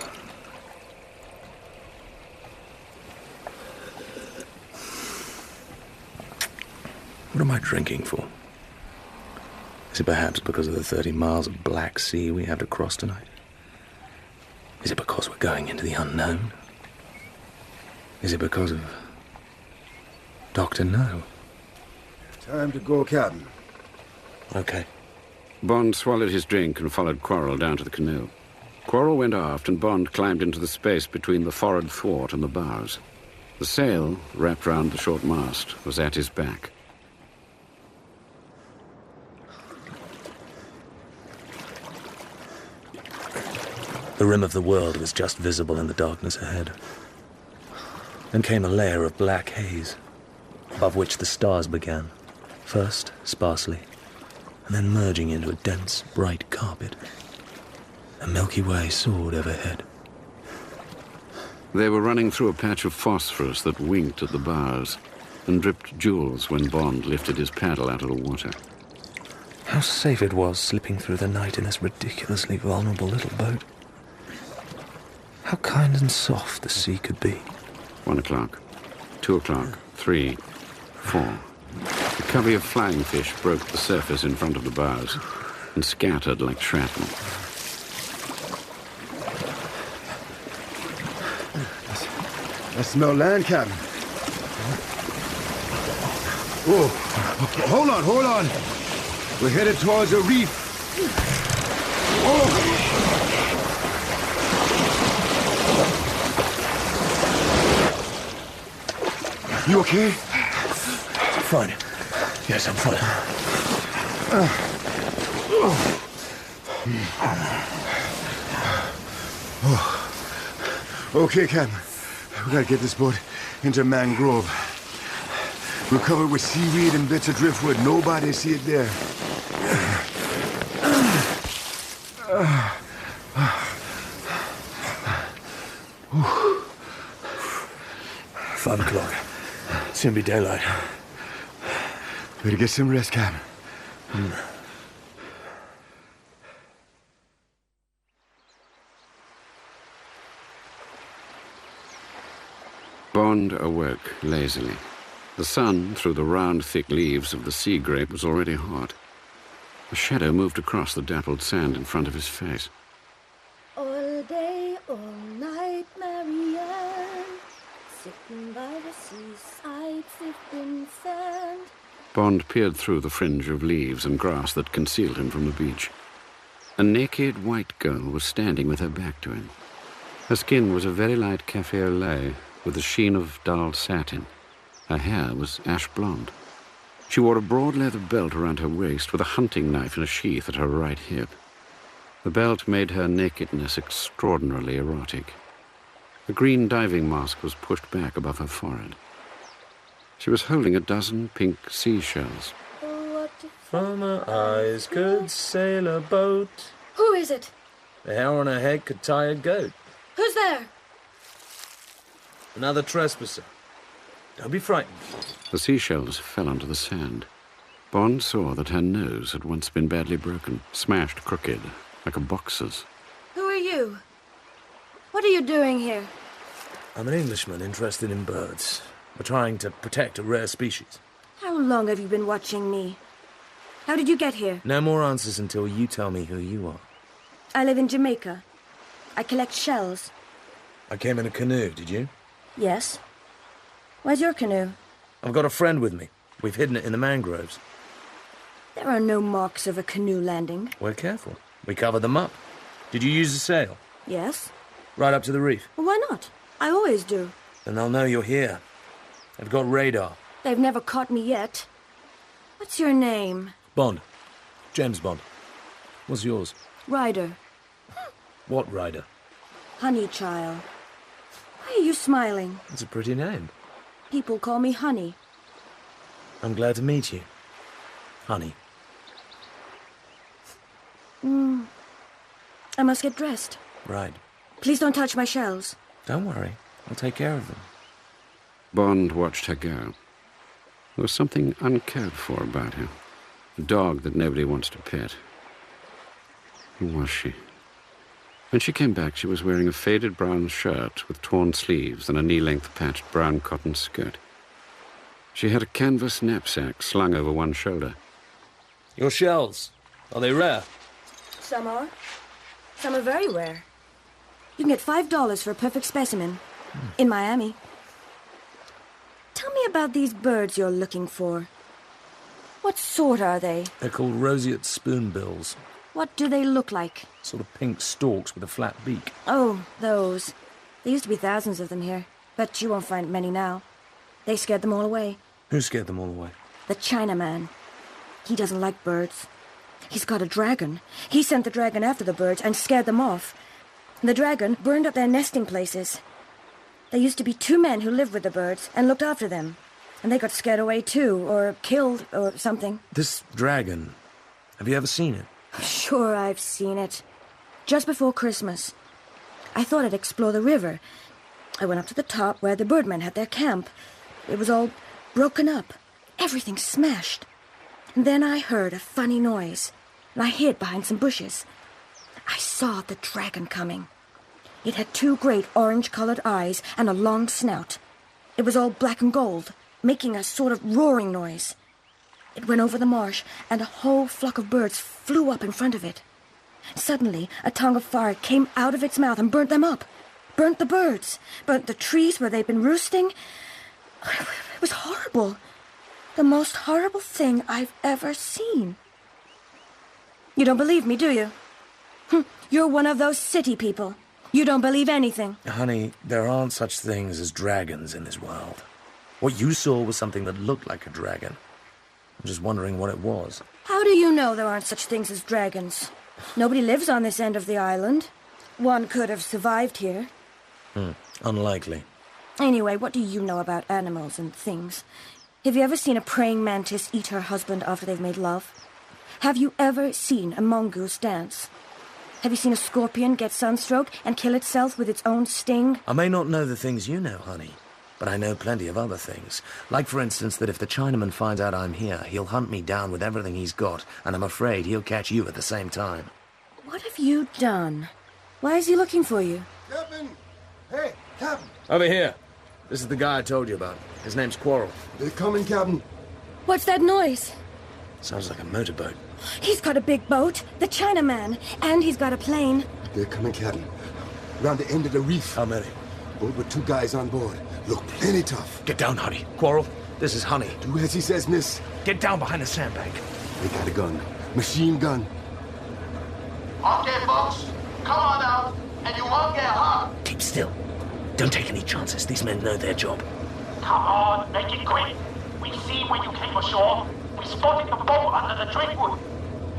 What am I drinking for? Is it perhaps because of the 30 miles of Black Sea we have to cross tonight? Is it because we're going into the unknown? Is it because of Dr. No?
Time to go, Captain.
Okay.
Bond swallowed his drink and followed Quarrel down to the canoe. Quarrel went aft and Bond climbed into the space between the forward thwart and the bows. The sail, wrapped round the short mast, was at his back.
The rim of the world was just visible in the darkness ahead. Then came a layer of black haze, above which the stars began, first sparsely, and then merging into a dense, bright carpet. The Milky Way soared overhead.
They were running through a patch of phosphorus that winked at the bows and dripped jewels when Bond lifted his paddle out of the water.
How safe it was slipping through the night in this ridiculously vulnerable little boat. How kind and soft the sea could be.
1 o'clock, 2 o'clock, 3, 4. A covey of flying fish broke the surface in front of the bows and scattered like shrapnel.
I smell land, Captain. Oh, hold on. We're headed towards a reef. Oh! You okay?
Fine. Yes, I'm fine.
Okay, Captain. We gotta get this boat into a mangrove. We're covered with seaweed and bits of driftwood. Nobody see it there.
5 o'clock. Soon be daylight.
Better get some rest, Captain.
Bond awoke lazily. The sun, through the round, thick leaves of the sea grape, was already hot. A shadow moved across the dappled sand in front of his face.
All day, all night, Marianne, sitting by the seaside, sipping sand.
Bond peered through the fringe of leaves and grass that concealed him from the beach. A naked white girl was standing with her back to him. Her skin was a very light café au lait with the sheen of dull satin. Her hair was ash blonde. She wore a broad leather belt around her waist with a hunting knife in a sheath at her right hip. The belt made her nakedness extraordinarily erotic. A green diving mask was pushed back above her forehead. She was holding a dozen pink seashells.
From her eyes could sail a boat.
Who is it?
The hair on her head could tie a goat.
Who's there?
Another trespasser. Don't be frightened.
The seashells fell onto the sand. Bond saw that her nose had once been badly broken, smashed crooked, like a boxer's.
Who are you? What are you doing here?
I'm an Englishman interested in birds. We're trying to protect a rare species.
How long have you been watching me? How did you get here?
No more answers until you tell me who you are.
I live in Jamaica. I collect shells.
I came in a canoe, did you?
Yes. Where's your canoe?
I've got a friend with me. We've hidden it in the mangroves.
There are no marks of a canoe landing.
We're careful. We covered them up. Did you use a sail?
Yes.
Right up to the reef?
Well, why not? I always do.
Then they'll know you're here. They've got radar.
They've never caught me yet. What's your name?
Bond. James Bond. What's yours?
Ryder.
What Ryder?
Honey Child. Why are you smiling?
It's a pretty name.
People call me Honey.
I'm glad to meet you. Honey.
I must get dressed.
Right.
Please don't touch my shells.
Don't worry. I'll take care of them.
Bond watched her go. There was something uncared for about her. A dog that nobody wants to pet. Who was she? When she came back, she was wearing a faded brown shirt with torn sleeves and a knee-length patched brown cotton skirt. She had a canvas knapsack slung over one shoulder.
Your shells, are they rare?
Some are. Some are very rare. You can get $5 for a perfect specimen. In Miami. Tell me about these birds you're looking for. What sort are they?
They're called roseate spoonbills.
What do they look like?
Sort of pink stalks with a flat beak.
Oh, those. There used to be thousands of them here, but you won't find many now. They scared them all away.
Who scared them all away?
The Chinaman. He doesn't like birds. He's got a dragon. He sent the dragon after the birds and scared them off. The dragon burned up their nesting places. There used to be 2 men who lived with the birds and looked after them. And they got scared away too, or killed, or something.
This dragon, have you ever seen it?
Sure, I've seen it. Just before Christmas. I thought I'd explore the river. I went up to the top where the birdmen had their camp. It was all broken up. Everything smashed. And then I heard a funny noise, and I hid behind some bushes. I saw the dragon coming. It had 2 great orange-colored eyes and a long snout. It was all black and gold, making a sort of roaring noise. It went over the marsh, and a whole flock of birds flew up in front of it. Suddenly, a tongue of fire came out of its mouth and burnt them up. Burnt the birds, burnt the trees where they'd been roosting. It was horrible. The most horrible thing I've ever seen. You don't believe me, do you? You're one of those city people. You don't believe anything.
Honey, there aren't such things as dragons in this world. What you saw was something that looked like a dragon. I'm just wondering what it was.
How do you know there aren't such things as dragons? Nobody lives on this end of the island. One could have survived here.
Unlikely.
Anyway, what do you know about animals and things? Have you ever seen a praying mantis eat her husband after they've made love? Have you ever seen a mongoose dance? Have you seen a scorpion get sunstroke and kill itself with its own sting?
I may not know the things you know, honey, but I know plenty of other things. Like, for instance, that if the Chinaman finds out I'm here, he'll hunt me down with everything he's got, and I'm afraid he'll catch you at the same time.
What have you done? Why is he looking for you?
Captain! Hey, Captain!
Over here. This is the guy I told you about. His name's Quarrel.
They're coming, Captain.
What's that noise?
Sounds like a motorboat.
He's got a big boat, the Chinaman, and he's got a plane.
They're coming, Captain. Round the end of the reef.
How many?
Boat with 2 guys on board. Look plenty tough.
Get down, honey. Quarrel, this is Honey.
Do as he says, miss.
Get down behind the sandbank.
They got a gun. Machine gun.
Okay, folks. Come on out, and you won't get hurt.
Keep still. Don't take any chances. These men know their job.
Come on, make it quick. We've seen when you came ashore. We spotted the boat under the driftwood.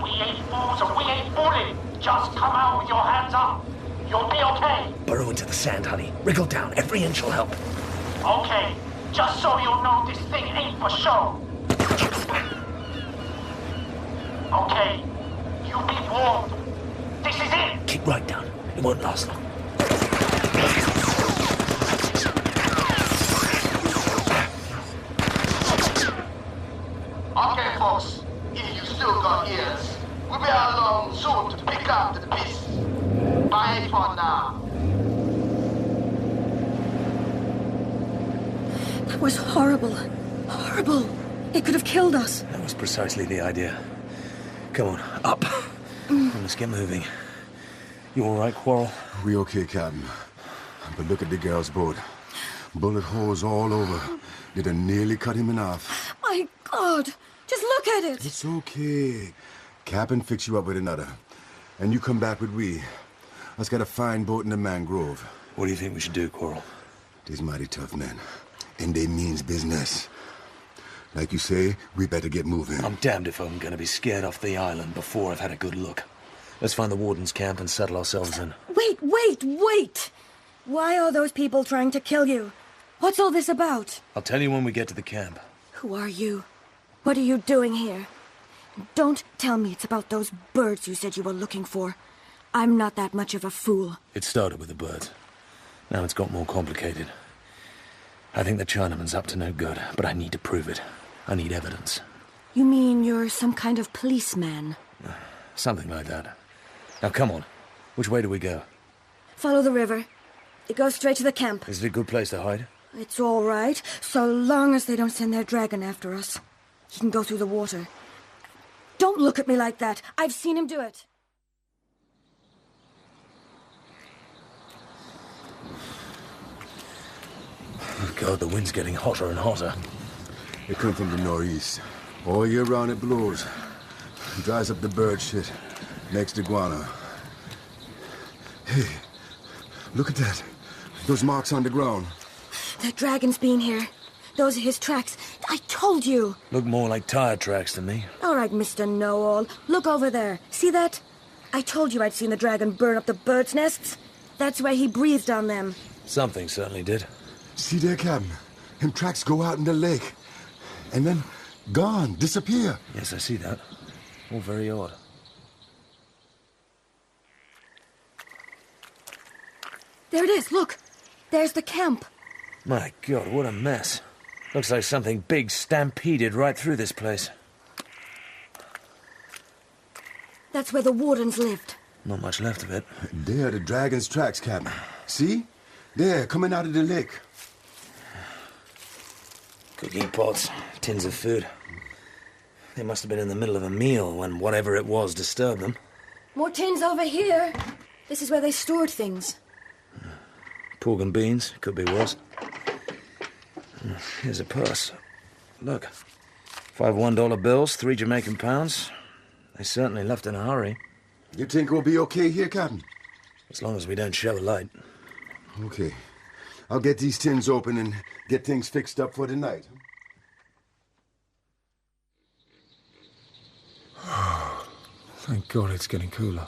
We ain't fools and we ain't fooling. Just come out with your hands up. You'll be okay.
Burrow into the sand, honey. Wriggle down. Every inch will help.
Okay, just so you'll know this thing ain't for show. Okay, you be warned. This is it.
Keep right down. It won't last long.
Okay, folks. If you still got ears, we'll be along soon to pick up the pieces. Bye for now.
That was horrible. Horrible. It could have killed us.
That was precisely the idea. Come on, up. Let's get moving. You all right, Quarrel?
We okay, Captain. But look at the girl's boat. Bullet holes all over. They'd have nearly cut him in half.
My God. Just look at it.
It's okay. Captain fix you up with another. And you come back with we. Us got a fine boat in the mangrove.
What do you think we should do, Quarrel?
They's mighty tough men. And they means business. Like you say, we better get moving.
I'm damned if I'm going to be scared off the island before I've had a good look. Let's find the warden's camp and settle ourselves in.
Wait! Why are those people trying to kill you? What's all this about?
I'll tell you when we get to the camp.
Who are you? What are you doing here? Don't tell me it's about those birds you said you were looking for. I'm not that much of a fool.
It started with the birds. Now it's got more complicated. I think the Chinaman's up to no good, but I need to prove it. I need evidence.
You mean you're some kind of policeman?
Something like that. Now, come on. Which way do we go?
Follow the river. It goes straight to the camp.
Is it a good place to hide?
It's all right, so long as they don't send their dragon after us. He can go through the water. Don't look at me like that. I've seen him do it.
Oh, God, the wind's getting hotter and hotter.
It comes from the northeast. All year round it blows. It dries up the bird shit. Makes the guano. Hey, look at that. Those marks on the ground.
That dragon's been here. Those are his tracks. I told you.
Look more like tire tracks to me.
All right, Mr. Know-All. Look over there. See that? I told you I'd seen the dragon burn up the birds' nests. That's where he breathed on them.
Something certainly did.
See there, Captain? Him tracks go out in the lake. And then gone, disappear.
Yes, I see that. All very odd.
There it is, look. There's the camp.
My God, what a mess. Looks like something big stampeded right through this place.
That's where the wardens lived.
Not much left of it.
There, the dragon's tracks, Captain. See? There, coming out of the lake.
Cooking pots, tins of food. They must have been in the middle of a meal when whatever it was disturbed them.
More tins over here. This is where they stored things.
Pork and beans, could be worse. Here's a purse. Look. 5 $1 bills, 3 Jamaican pounds. They certainly left in a hurry.
You think we'll be okay here, Captain?
As long as we don't show light.
Okay. I'll get these tins open and get things fixed up for the night.
Thank God it's getting cooler.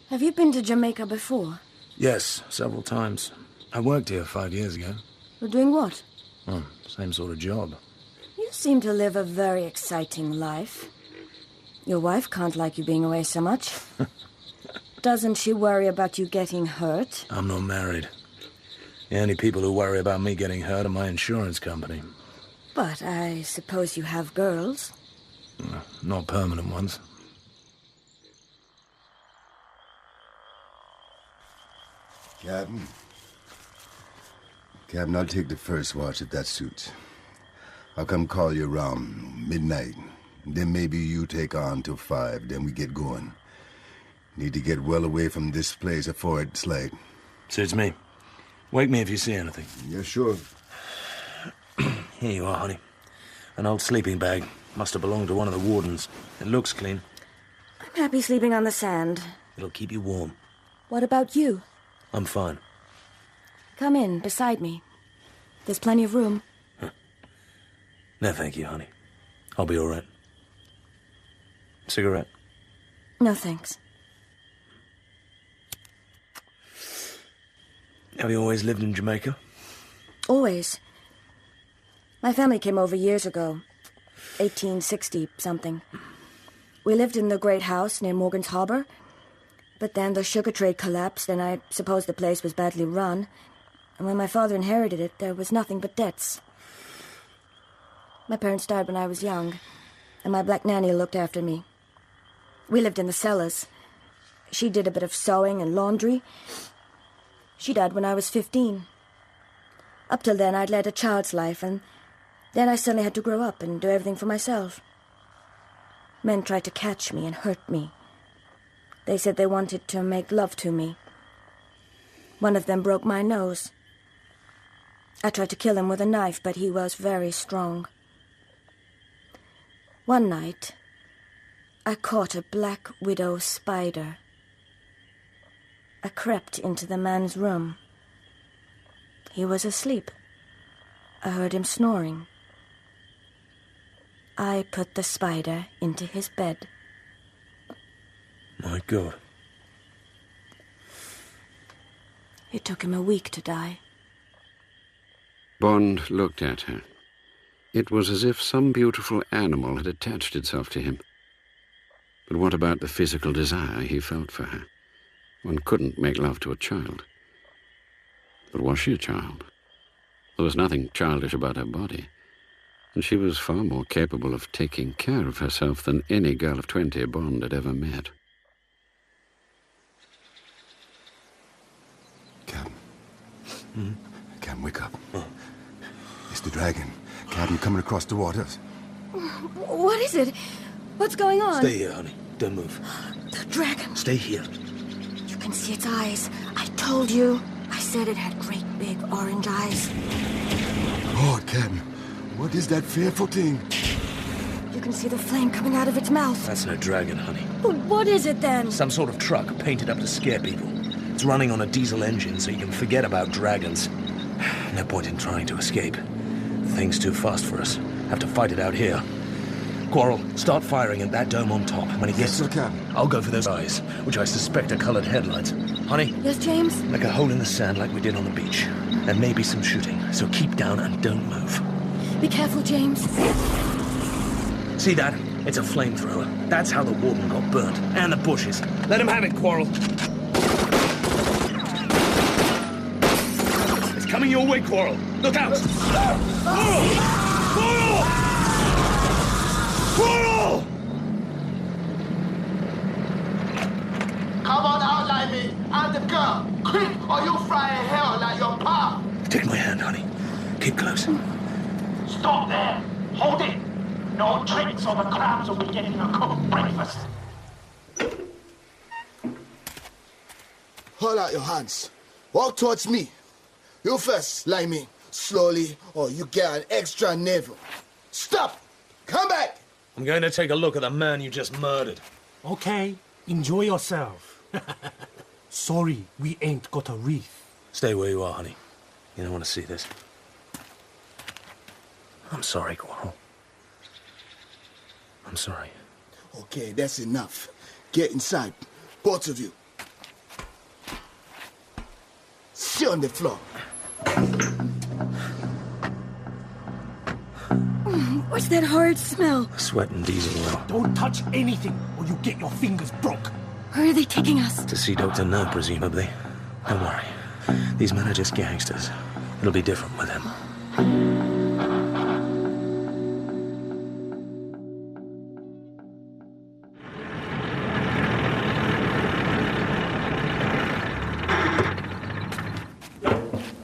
Have you been to Jamaica before?
Yes, several times. I worked here 5 years ago.
You're doing what?
Oh, same sort of job.
You seem to live a very exciting life. Your wife can't like you being away so much. Doesn't she worry about you getting hurt?
I'm not married. The only people who worry about me getting hurt are my insurance company.
But I suppose you have girls.
Not permanent ones.
Captain. Captain, I'll take the first watch if that suits. I'll come call you around midnight. Then maybe you take on till 5, then we get going. Need to get well away from this place before it's late.
Suits me. Wake me if you see anything.
Yeah, sure.
Here you are, honey. An old sleeping bag. Must have belonged to one of the wardens. It looks clean.
I'm happy sleeping on the sand.
It'll keep you warm.
What about you?
I'm fine.
Come in, beside me. There's plenty of room.
No, thank you, honey. I'll be all right. Cigarette?
No, thanks.
Have you always lived in Jamaica?
Always. My family came over years ago. 1860-something. We lived in the great house near Morgan's Harbor. But then the sugar trade collapsed, and I suppose the place was badly run. And when my father inherited it, there was nothing but debts. My parents died when I was young, and my black nanny looked after me. We lived in the cellars. She did a bit of sewing and laundry. She died when I was 15. Up till then, I'd led a child's life, and then I suddenly had to grow up and do everything for myself. Men tried to catch me and hurt me. They said they wanted to make love to me. One of them broke my nose. I tried to kill him with a knife, but he was very strong. One night, I caught a black widow spider. I crept into the man's room. He was asleep. I heard him snoring. I put the spider into his bed.
My God.
It took him a week to die.
Bond looked at her. It was as if some beautiful animal had attached itself to him. But what about the physical desire he felt for her? One couldn't make love to a child. But was she a child? There was nothing childish about her body, and she was far more capable of taking care of herself than any girl of 20 Bond had ever met.
Captain. Captain, wake up. It's the dragon. Captain, coming across the waters.
What is it? What's going on?
Stay here, honey. Don't move.
The dragon.
Stay here.
You can see its eyes. I told you. I said it had great big orange eyes.
Lord, Captain, what is that fearful thing?
You can see the flame coming out of its mouth.
That's no dragon, honey.
But what is it then?
Some sort of truck painted up to scare people. It's running on a diesel engine, so you can forget about dragons. No point in trying to escape. The thing's too fast for us. Have to fight it out here. Quarrel, start firing at that dome on top. When it gets...
Yes, sir, Captain.
I'll go for those eyes, which I suspect are colored headlights. Honey?
Yes, James?
Make a hole in the sand like we did on the beach. There may be some shooting, so keep down and don't move.
Be careful, James.
See that? It's a flamethrower. That's how the warden got burnt. And the bushes. Let him have it, Quarrel. It's coming your way, Quarrel. Look out! Quarrel! Quarrel! Quarrel!
Come on out, Limey. I'm the girl. Quick, or you'll fry in hell like your pa.
Take my hand, honey. Keep close.
Stop there. Hold it. No tricks or the crabs will be getting a cooked breakfast.
Hold out your hands. Walk towards me. You first, Limey. Slowly, or you get an extra navel. Stop! Come back!
I'm going to take a look at the man you just murdered.
Okay, enjoy yourself. Sorry, we ain't got a wreath.
Stay where you are, honey. You don't want to see this. I'm sorry, Quarrel. I'm sorry.
Okay, that's enough. Get inside, both of you. Sit on the floor.
What's that horrid smell?
Sweat and diesel oil.
Don't touch anything or you get your fingers broke.
Where are they taking us?
To see Dr. No, presumably. Don't worry. These men are just gangsters. It'll be different with them.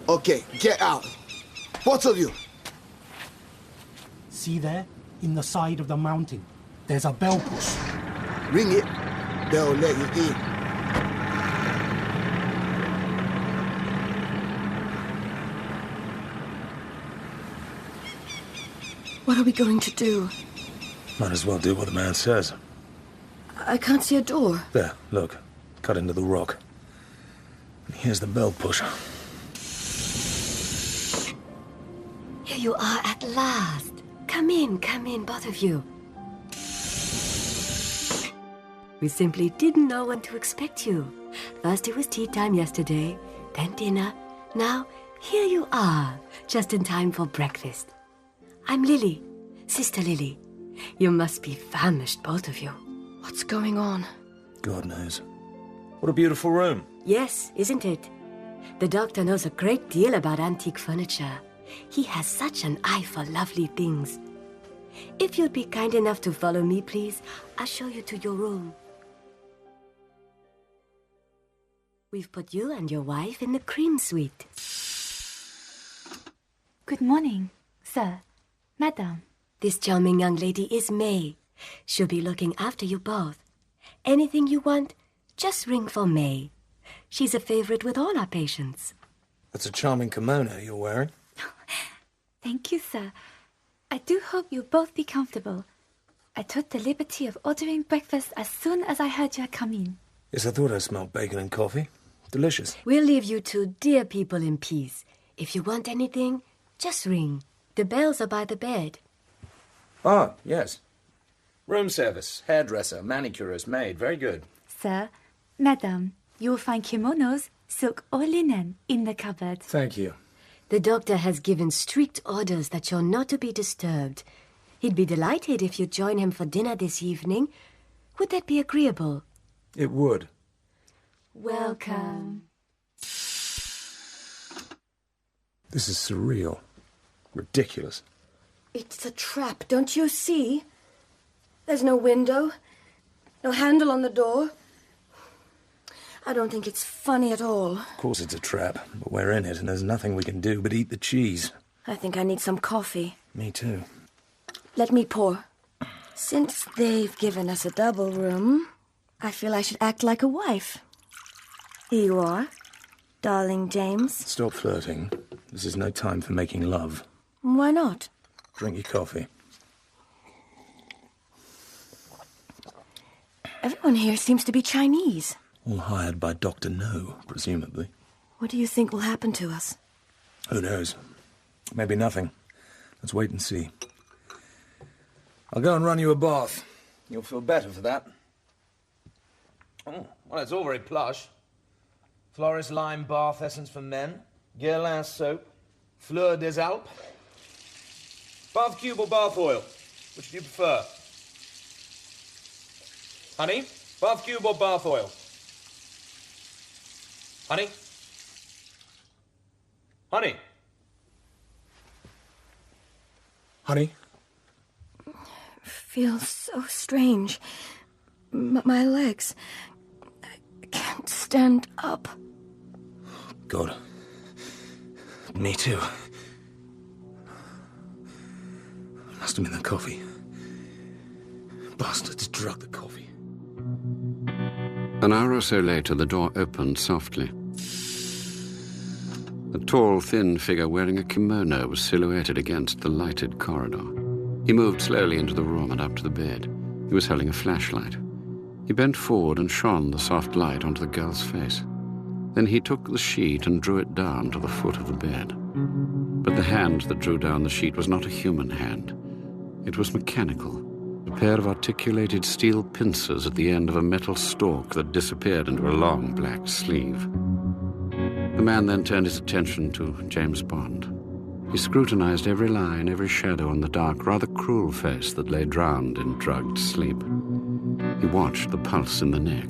Okay, get out. Both of you.
See there? In the side of the mountain. There's a bell push.
Ring it. They'll let you in.
What are we going to do?
Might as well do what the man says.
I can't see a door.
There, look. Cut into the rock. And here's the bell push.
Here you are at last. Come in, both of you. We simply didn't know when to expect you. First it was tea time yesterday, then dinner. Now, here you are, just in time for breakfast. I'm Lily, Sister Lily. You must be famished, both of you.
What's going on?
God knows. What a beautiful room.
Yes, isn't it? The doctor knows a great deal about antique furniture. He has such an eye for lovely things. If you'd be kind enough to follow me, please, I'll show you to your room. We've put you and your wife in the cream suite.
Good morning, sir, madam.
This charming young lady is May. She'll be looking after you both. Anything you want, just ring for May. She's a favorite with all our patients.
That's a charming kimono you're wearing.
Thank you, sir. I do hope you'll both be comfortable. I took the liberty of ordering breakfast as soon as I heard you come in.
Yes, I thought I smelled bacon and coffee. Delicious.
We'll leave you two dear people in peace. If you want anything, just ring. The bells are by the bed.
Ah, yes. Room service, hairdresser, manicurist, maid. Very good.
Sir, madam, you will find kimonos, silk or linen in the cupboard.
Thank you.
The doctor has given strict orders that you're not to be disturbed. He'd be delighted if you'd join him for dinner this evening. Would that be agreeable?
It would.
Welcome.
This is surreal. Ridiculous.
It's a trap, don't you see? There's no window, no handle on the door. I don't think it's funny at all.
Of course it's a trap, but we're in it, and there's nothing we can do but eat the cheese.
I think I need some coffee.
Me too.
Let me pour. Since they've given us a double room, I feel I should act like a wife. Here you are, darling James.
Stop flirting. This is no time for making love.
Why not?
Drink your coffee.
Everyone here seems to be Chinese.
All hired by Dr. No, presumably.
What do you think will happen to us?
Who knows? Maybe nothing. Let's wait and see. I'll go and run you a bath. You'll feel better for that. Oh, well, it's all very plush. Florist lime bath essence for men, Guerlain soap, Fleur des Alpes. Bath cube or bath oil? Which do you prefer? Honey, bath cube or bath oil? Honey? Honey? Honey?
Feels so strange. My legs. I can't stand up.
God. Me too. Must have been the coffee. Bastards drug the coffee.
An hour or so later, the door opened softly. A tall, thin figure wearing a kimono was silhouetted against the lighted corridor. He moved slowly into the room and up to the bed. He was holding a flashlight. He bent forward and shone the soft light onto the girl's face. Then he took the sheet and drew it down to the foot of the bed. But the hand that drew down the sheet was not a human hand. It was mechanical, a pair of articulated steel pincers at the end of a metal stalk that disappeared into a long black sleeve. The man then turned his attention to James Bond. He scrutinized every line, every shadow on the dark, rather cruel face that lay drowned in drugged sleep. He watched the pulse in the neck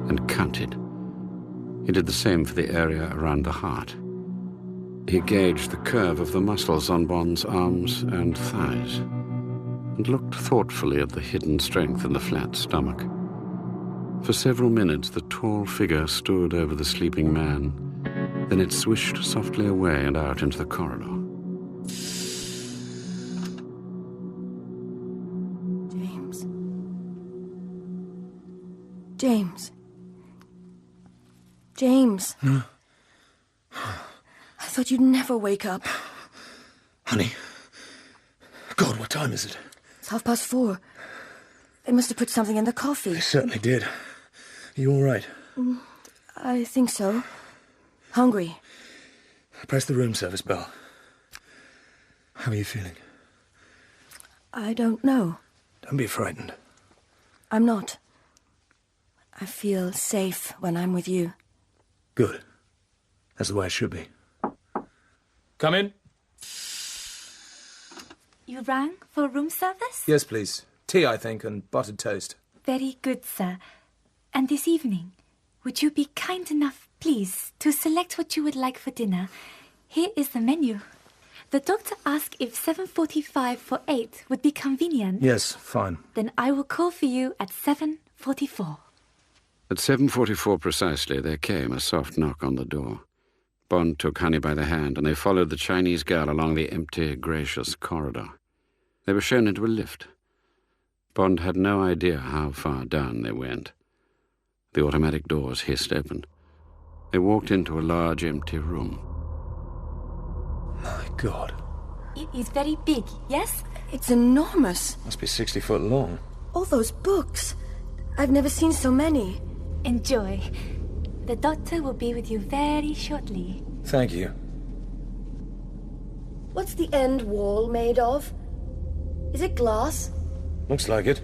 and counted. He did the same for the area around the heart. He gauged the curve of the muscles on Bond's arms and thighs and looked thoughtfully at the hidden strength in the flat stomach. For several minutes, the tall figure stood over the sleeping man. Then it swished softly away and out into the corridor.
James. James. James.
Hmm?
I thought you'd never wake up.
Honey. God, what time is it?
It's 4:30. They must have put something in the coffee.
They certainly did. Are you all right?
I think so. Hungry.
Press the room service bell. How are you feeling?
I don't know.
Don't be frightened.
I'm not. I feel safe when I'm with you.
Good. That's the way it should be. Come in.
You rang for room service?
Yes, please. Tea, I think, and buttered toast.
Very good, sir. And this evening, would you be kind enough, please, to select what you would like for dinner? Here is the menu. The doctor asked if 7:45 for 8 would be convenient.
Yes, fine.
Then I will call for you at 7:44.
At 7:44 precisely, there came a soft knock on the door. Bond took Honey by the hand, and they followed the Chinese girl along the empty, gracious corridor. They were shown into a lift. Bond had no idea how far down they went. The automatic doors hissed open. They walked into a large, empty room.
My God.
It is very big, yes?
It's enormous.
Must be 60 foot long.
All those books. I've never seen so many.
Enjoy. The doctor will be with you very shortly.
Thank you.
What's the end wall made of? Is it glass?
Looks like it.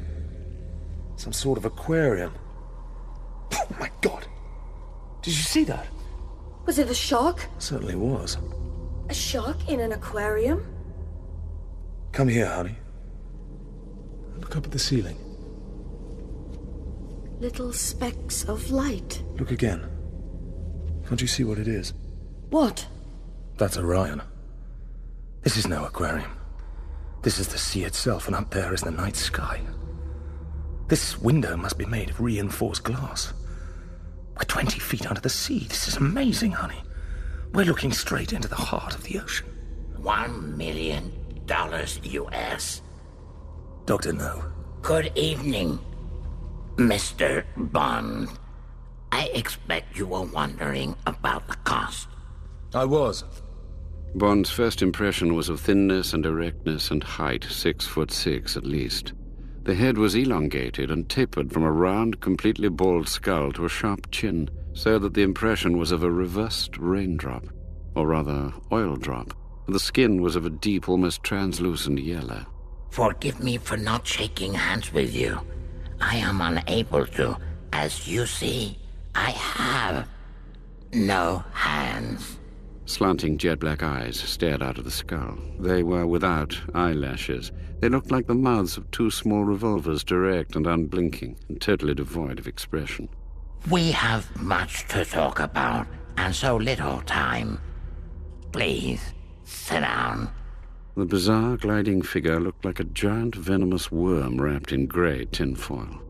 Some sort of aquarium. Oh, my God. Did you see that?
Was it a shark?
Certainly was.
A shark in an aquarium?
Come here, honey. Look up at the ceiling.
Little specks of light.
Look again. Can't you see what it is?
What?
That's Orion. This is no aquarium. This is the sea itself, and up there is the night sky. This window must be made of reinforced glass. We're 20 feet under the sea. This is amazing, honey. We're looking straight into the heart of the ocean.
$1 million US.
Dr. No.
Good evening, Mr. Bond. I expect you were wondering about the cost.
I was.
Bond's first impression was of thinness and erectness and height, 6'6" at least. The head was elongated and tapered from a round, completely bald skull to a sharp chin, so that the impression was of a reversed raindrop, or rather oil drop. The skin was of a deep, almost translucent yellow.
Forgive me for not shaking hands with you. I am unable to. As you see, I have no hands.
Slanting jet-black eyes stared out of the skull. They were without eyelashes. They looked like the mouths of two small revolvers, direct and unblinking, and totally devoid of expression.
We have much to talk about, and so little time. Please, sit down.
The bizarre, gliding figure looked like a giant, venomous worm wrapped in grey tinfoil.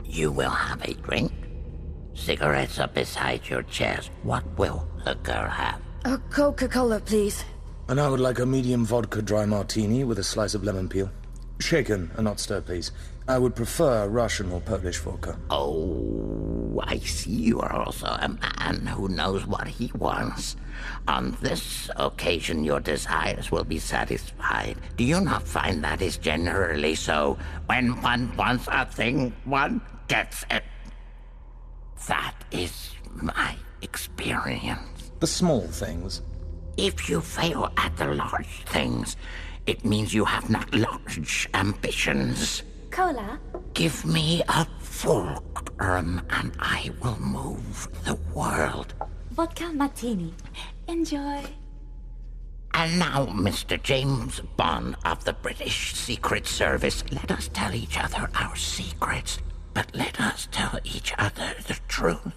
You will have a drink? Cigarettes are beside your chairs. What will the girl have?
A Coca-Cola, please.
And I would like a medium vodka dry martini with a slice of lemon peel. Shaken and not stirred, please. I would prefer Russian or Polish vodka.
Oh, I see you are also a man who knows what he wants. On this occasion, your desires will be satisfied. Do you not find that is generally so? When one wants a thing, one gets it. That is my experience.
The small things.
If you fail at the large things, it means you have not large ambitions.
Cola?
Give me a fulcrum and I will move the world.
Vodka martini. Enjoy.
And now, Mr. James Bond of the British Secret Service, let us tell each other our secrets, but let us tell each other the truth.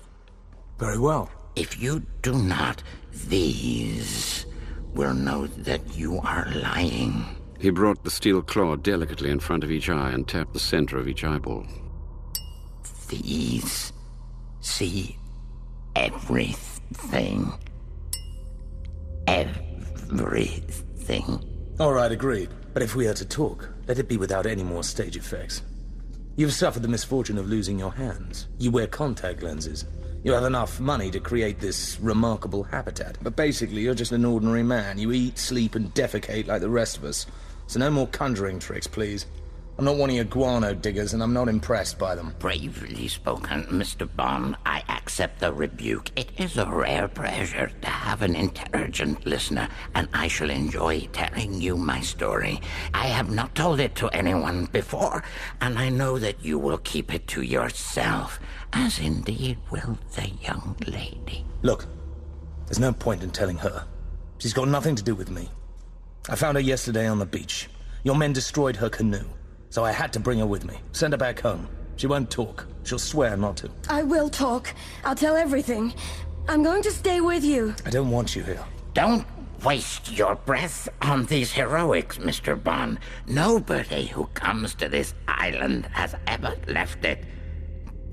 Very well.
If you do not, these will know that you are lying.
He brought the steel claw delicately in front of each eye and tapped the center of each eyeball.
These see everything. Everything.
All right, agreed. But if we are to talk, let it be without any more stage effects. You've suffered the misfortune of losing your hands. You wear contact lenses. You have enough money to create this remarkable habitat. But basically, you're just an ordinary man. You eat, sleep, and defecate like the rest of us. So no more conjuring tricks, please. I'm not one of your guano diggers, and I'm not impressed by them.
Bravely spoken, Mr. Bond. I accept the rebuke. It is a rare pleasure to have an intelligent listener, and I shall enjoy telling you my story. I have not told it to anyone before, and I know that you will keep it to yourself, as indeed will the young lady.
Look, there's no point in telling her. She's got nothing to do with me. I found her yesterday on the beach. Your men destroyed her canoe. So I had to bring her with me. Send her back home. She won't talk. She'll swear not to.
I will talk. I'll tell everything. I'm going to stay with you.
I don't want you here.
Don't waste your breath on these heroics, Mr. Bond. Nobody who comes to this island has ever left it.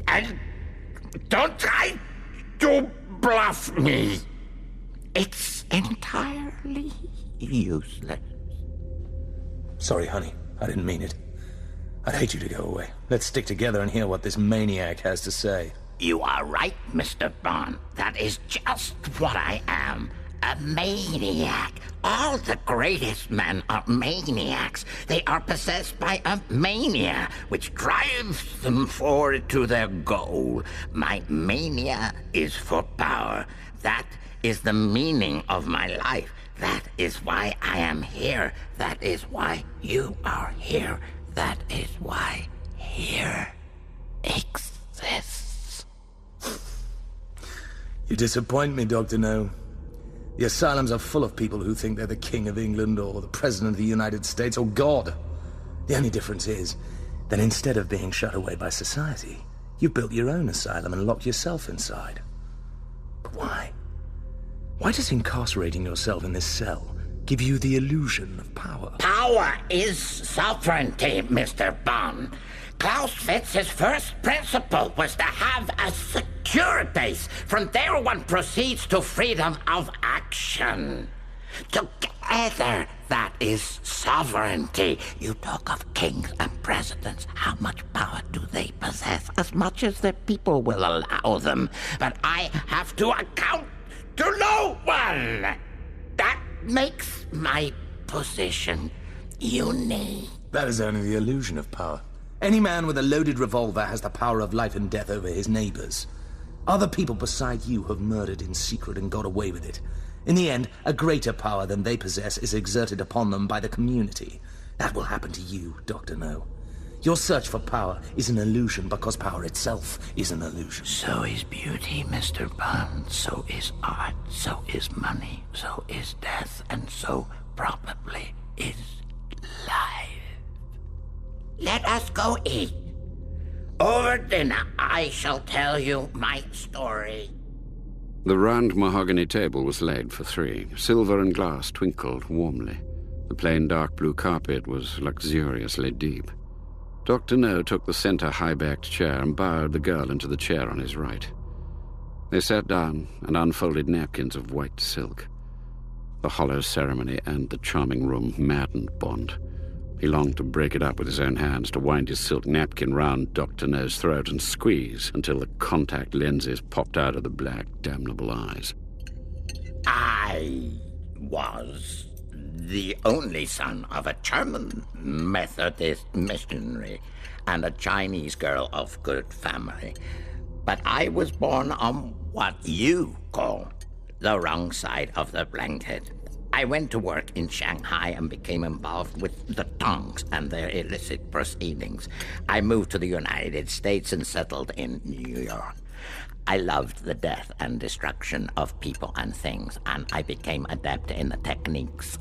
And don't try to bluff me. It's entirely useless.
Sorry, honey. I didn't mean it. I'd hate you to go away. Let's stick together and hear what this maniac has to say.
You are right, Mr. Bond. That is just what I am. A maniac. All the greatest men are maniacs. They are possessed by a mania, which drives them forward to their goal. My mania is for power. That is the meaning of my life. That is why I am here. That is why you are here. That is why here exists.
You disappoint me, Dr. No. The asylums are full of people who think they're the King of England or the President of the United States or God. The only difference is that instead of being shut away by society, you built your own asylum and locked yourself inside. But why? Why does incarcerating yourself in this cell give you the illusion of power.
Power is sovereignty, Mr. Bond. Clausewitz's first principle was to have a secure base. From there one proceeds to freedom of action. Together, that is sovereignty. You talk of kings and presidents. How much power do they possess? As much as the people will allow them. But I have to account to no one. That makes my position unique.
That is only the illusion of power. Any man with a loaded revolver has the power of life and death over his neighbors. Other people beside you have murdered in secret and got away with it. In the end, a greater power than they possess is exerted upon them by the community. That will happen to you, Dr. No. Your search for power is an illusion because power itself is an illusion.
So is beauty, Mr. Bond. So is art. So is money. So is death. And so probably is life. Let us go eat. Over dinner, I shall tell you my story.
The round mahogany table was laid for three. Silver and glass twinkled warmly. The plain dark blue carpet was luxuriously deep. Dr. No took the center high-backed chair and bowed the girl into the chair on his right. They sat down and unfolded napkins of white silk. The hollow ceremony and the charming room maddened Bond. He longed to break it up with his own hands, to wind his silk napkin round Dr. No's throat and squeeze until the contact lenses popped out of the black, damnable eyes.
I was the only son of a German Methodist missionary and a Chinese girl of good family. But I was born on what you call the wrong side of the blanket. I went to work in Shanghai and became involved with the Tongs and their illicit proceedings. I moved to the United States and settled in New York. I loved the death and destruction of people and things, and I became adept in the techniques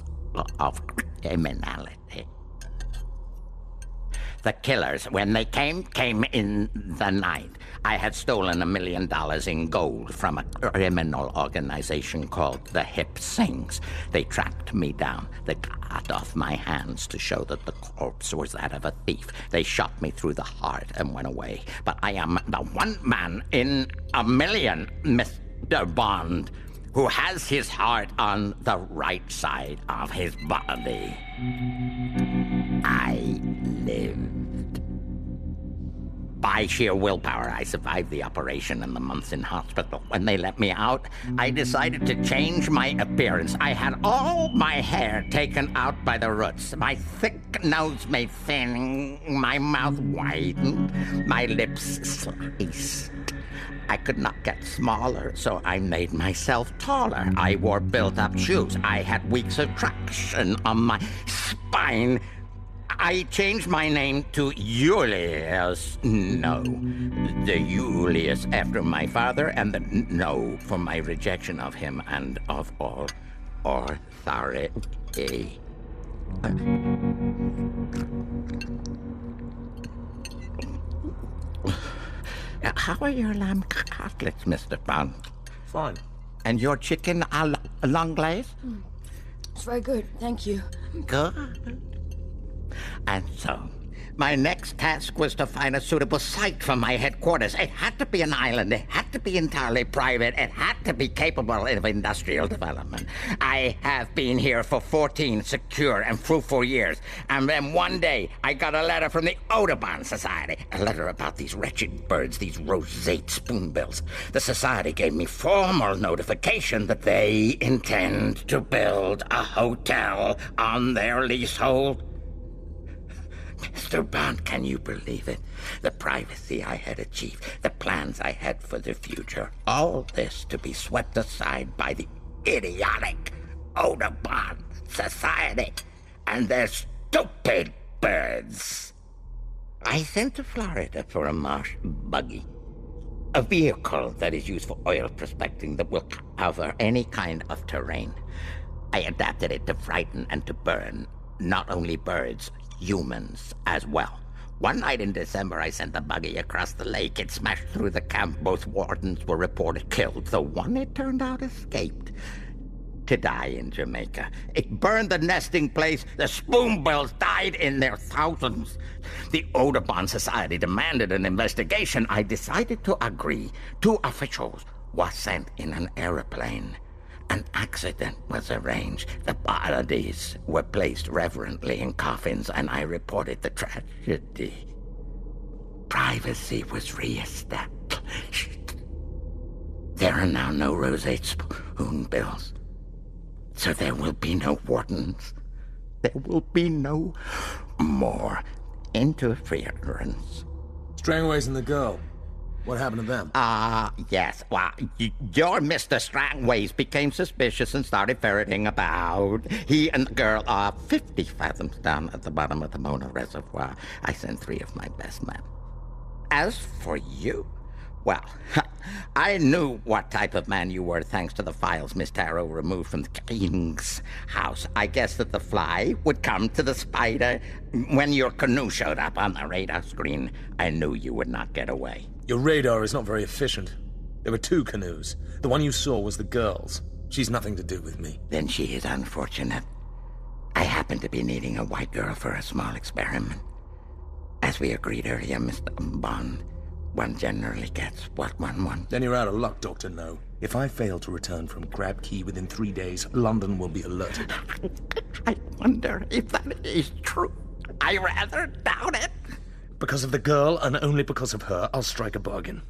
of criminality. The killers, when they came in the night. I had stolen $1 million in gold from a criminal organization called the Hip Sings. They tracked me down. They cut off my hands to show that the corpse was that of a thief. They shot me through the heart and went away. But I am the one man in a million, Mr. Bond, who has his heart on the right side of his body. I lived. By sheer willpower, I survived the operation and the months in hospital. When they let me out, I decided to change my appearance. I had all my hair taken out by the roots, my thick nose made thin, my mouth widened, my lips sliced. I could not get smaller, so I made myself taller. I wore built-up shoes. I had weeks of traction on my spine. I changed my name to Julius No. The Julius after my father, and the No for my rejection of him and of all authority. How are your lamb cutlets, Mr. Bond?
Fine.
And your chicken à l'anglaise?
It's very good, thank you.
Good. And so, my next task was to find a suitable site for my headquarters. It had to be an island. It had to be entirely private. It had to be capable of industrial development. I have been here for 14 secure and fruitful years. And then one day, I got a letter from the Audiobook Society. A letter about these wretched birds, these roseate spoonbills. The society gave me formal notification that they intend to build a hotel on their leasehold. Mr. Bond, can you believe it? The privacy I had achieved, the plans I had for the future, all this to be swept aside by the idiotic Audiobook Society and their stupid birds. I sent to Florida for a marsh buggy, a vehicle that is used for oil prospecting that will cover any kind of terrain. I adapted it to frighten and to burn not only birds, humans as well. One night in December, I sent the buggy across the lake. It smashed through the camp. Both wardens were reported killed. The one, it turned out, escaped. to die in Jamaica. It burned the nesting place. The spoonbills died in their thousands. The Audiobook Society demanded an investigation. I decided to agree. 2 officials were sent in an aeroplane. An accident was arranged. The bodies were placed reverently in coffins, and I reported the tragedy. Privacy was re-established. There are now no roseate spoonbills. So there will be no wardens. There will be no more interference.
Strangways and the girl. What happened to them?
Yes. Well, your Mr. Strangways became suspicious and started ferreting about. He and the girl are 50 fathoms down at the bottom of the Mona Reservoir. I sent 3 of my best men. As for you, well, I knew what type of man you were thanks to the files Miss Tarot removed from the king's house. I guessed that the fly would come to the spider. When your canoe showed up on the radar screen, I knew you would not get away.
Your radar is not very efficient. There were 2 canoes. The one you saw was the girl's. She's nothing to do with me.
Then she is unfortunate. I happen to be needing a white girl for a small experiment. As we agreed earlier, Mr. Bond, one generally gets what one wants.
Then you're out of luck, Dr. No. If I fail to return from Crab Key within 3 days, London will be alerted.
I wonder if that is true. I rather doubt it.
Because of the girl, and only because of her, I'll strike a bargain.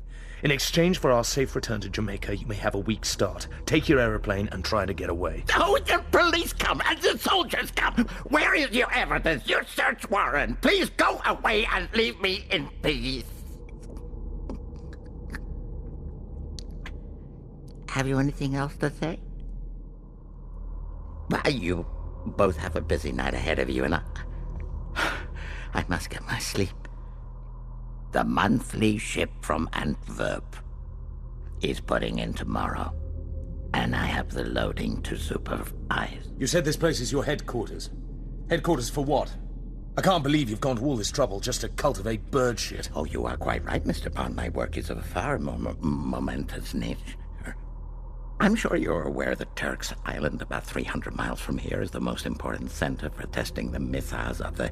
In exchange for our safe return to Jamaica, you may have a week's start. Take your aeroplane and try to get away.
Oh, the police come and the soldiers come. Where is your evidence, your search warrant? Please go away and leave me in peace. Have you anything else to say? Well, you both have a busy night ahead of you, and I must get my sleep. The monthly ship from Antwerp is putting in tomorrow, and I have the loading to supervise.
You said this place is your headquarters. Headquarters for what? I can't believe you've gone to all this trouble just to cultivate bird shit.
Oh, you are quite right, Mr. Bond. My work is of a far more momentous nature. I'm sure you're aware that Turk's Island, about 300 miles from here, is the most important center for testing the missiles of the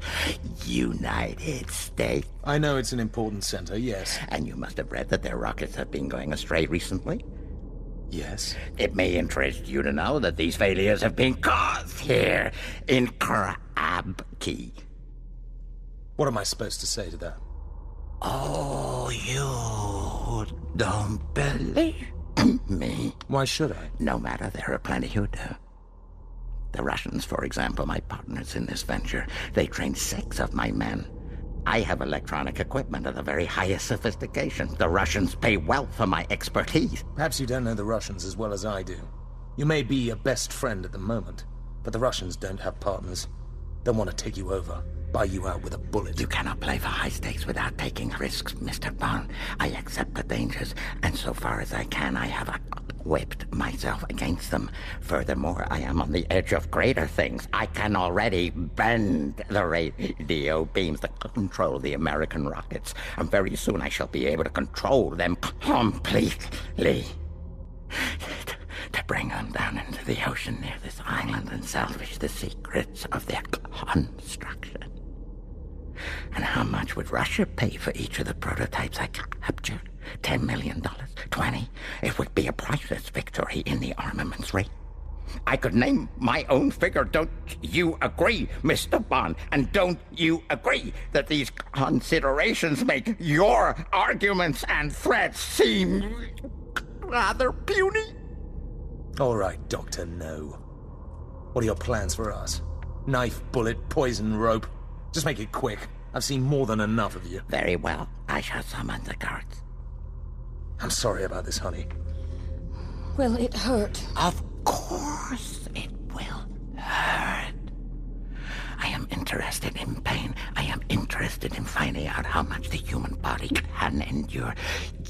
United States.
I know it's an important center, yes.
And you must have read that their rockets have been going astray recently?
Yes.
It may interest you to know that these failures have been caused here in Crab Key.
What am I supposed to say to that?
Oh, you don't believe me.
Why should I?
No matter, there are plenty who do. The Russians, for example, my partners in this venture, they trained 6 of my men. I have electronic equipment of the very highest sophistication. The Russians pay well for my expertise.
Perhaps you don't know the Russians as well as I do. You may be a best friend at the moment, but the Russians don't have partners. They want to take you over, buy you out with a bullet.
You cannot play for high stakes without taking risks, Mr. Bond. I accept the dangers, and so far as I can, I have equipped myself against them. Furthermore, I am on the edge of greater things. I can already bend the radio beams that control the American rockets, and very soon I shall be able to control them completely. To bring them down into the ocean near this island and salvage the secrets of their construction. And how much would Russia pay for each of the prototypes I captured? $10 million? 20? It would be a priceless victory in the armaments race. I could name my own figure. Don't you agree, Mr. Bond? And don't you agree that these considerations make your arguments and threats seem rather puny?
All right, Dr. No. What are your plans for us? Knife, bullet, poison, rope? Just make it quick. I've seen more than enough of you.
Very well. I shall summon the guards.
I'm sorry about this, honey.
Will it hurt?
Of course it will hurt. I am interested in pain. I am interested in finding out how much the human body can endure.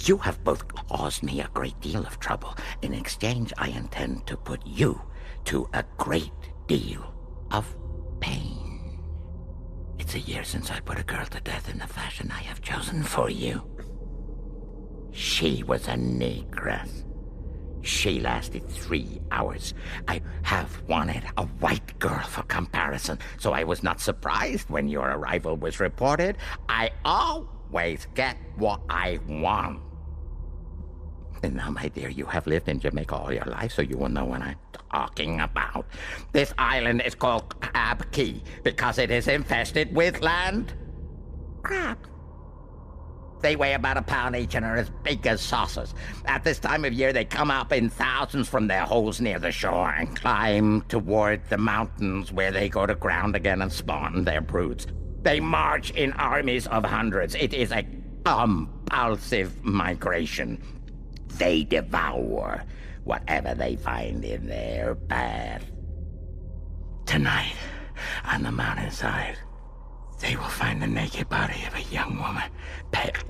You have both caused me a great deal of trouble. In exchange, I intend to put you to a great deal of pain. It's a year since I put a girl to death in the fashion I have chosen for you. She was a negress. She lasted 3 hours. I have wanted a white girl for comparison, so I was not surprised when your arrival was reported. I always get what I want. And now, my dear, you have lived in Jamaica all your life, so you will know what I'm talking about. This island is called Crab Key because it is infested with land crabs. They weigh about a pound each and are as big as saucers. At this time of year, they come up in thousands from their holes near the shore and climb toward the mountains where they go to ground again and spawn their broods. They march in armies of hundreds. It is a compulsive migration. They devour whatever they find in their path. Tonight, on the mountainside, they will find the naked body of a young woman pegged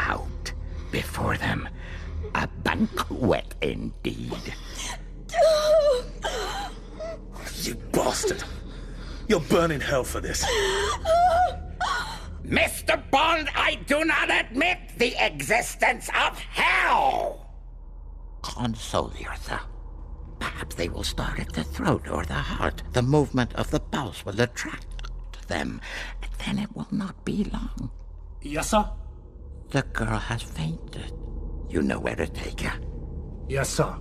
out before them. A banquet, indeed.
You bastard! You'll burn in hell for this.
Mr. Bond, I do not admit the existence of hell! Console yourself. Perhaps they will start at the throat or the heart. The movement of the pulse will attract them, and then it will not be long.
Yes, sir?
The girl has fainted. You know where to take her.
Yes, sir.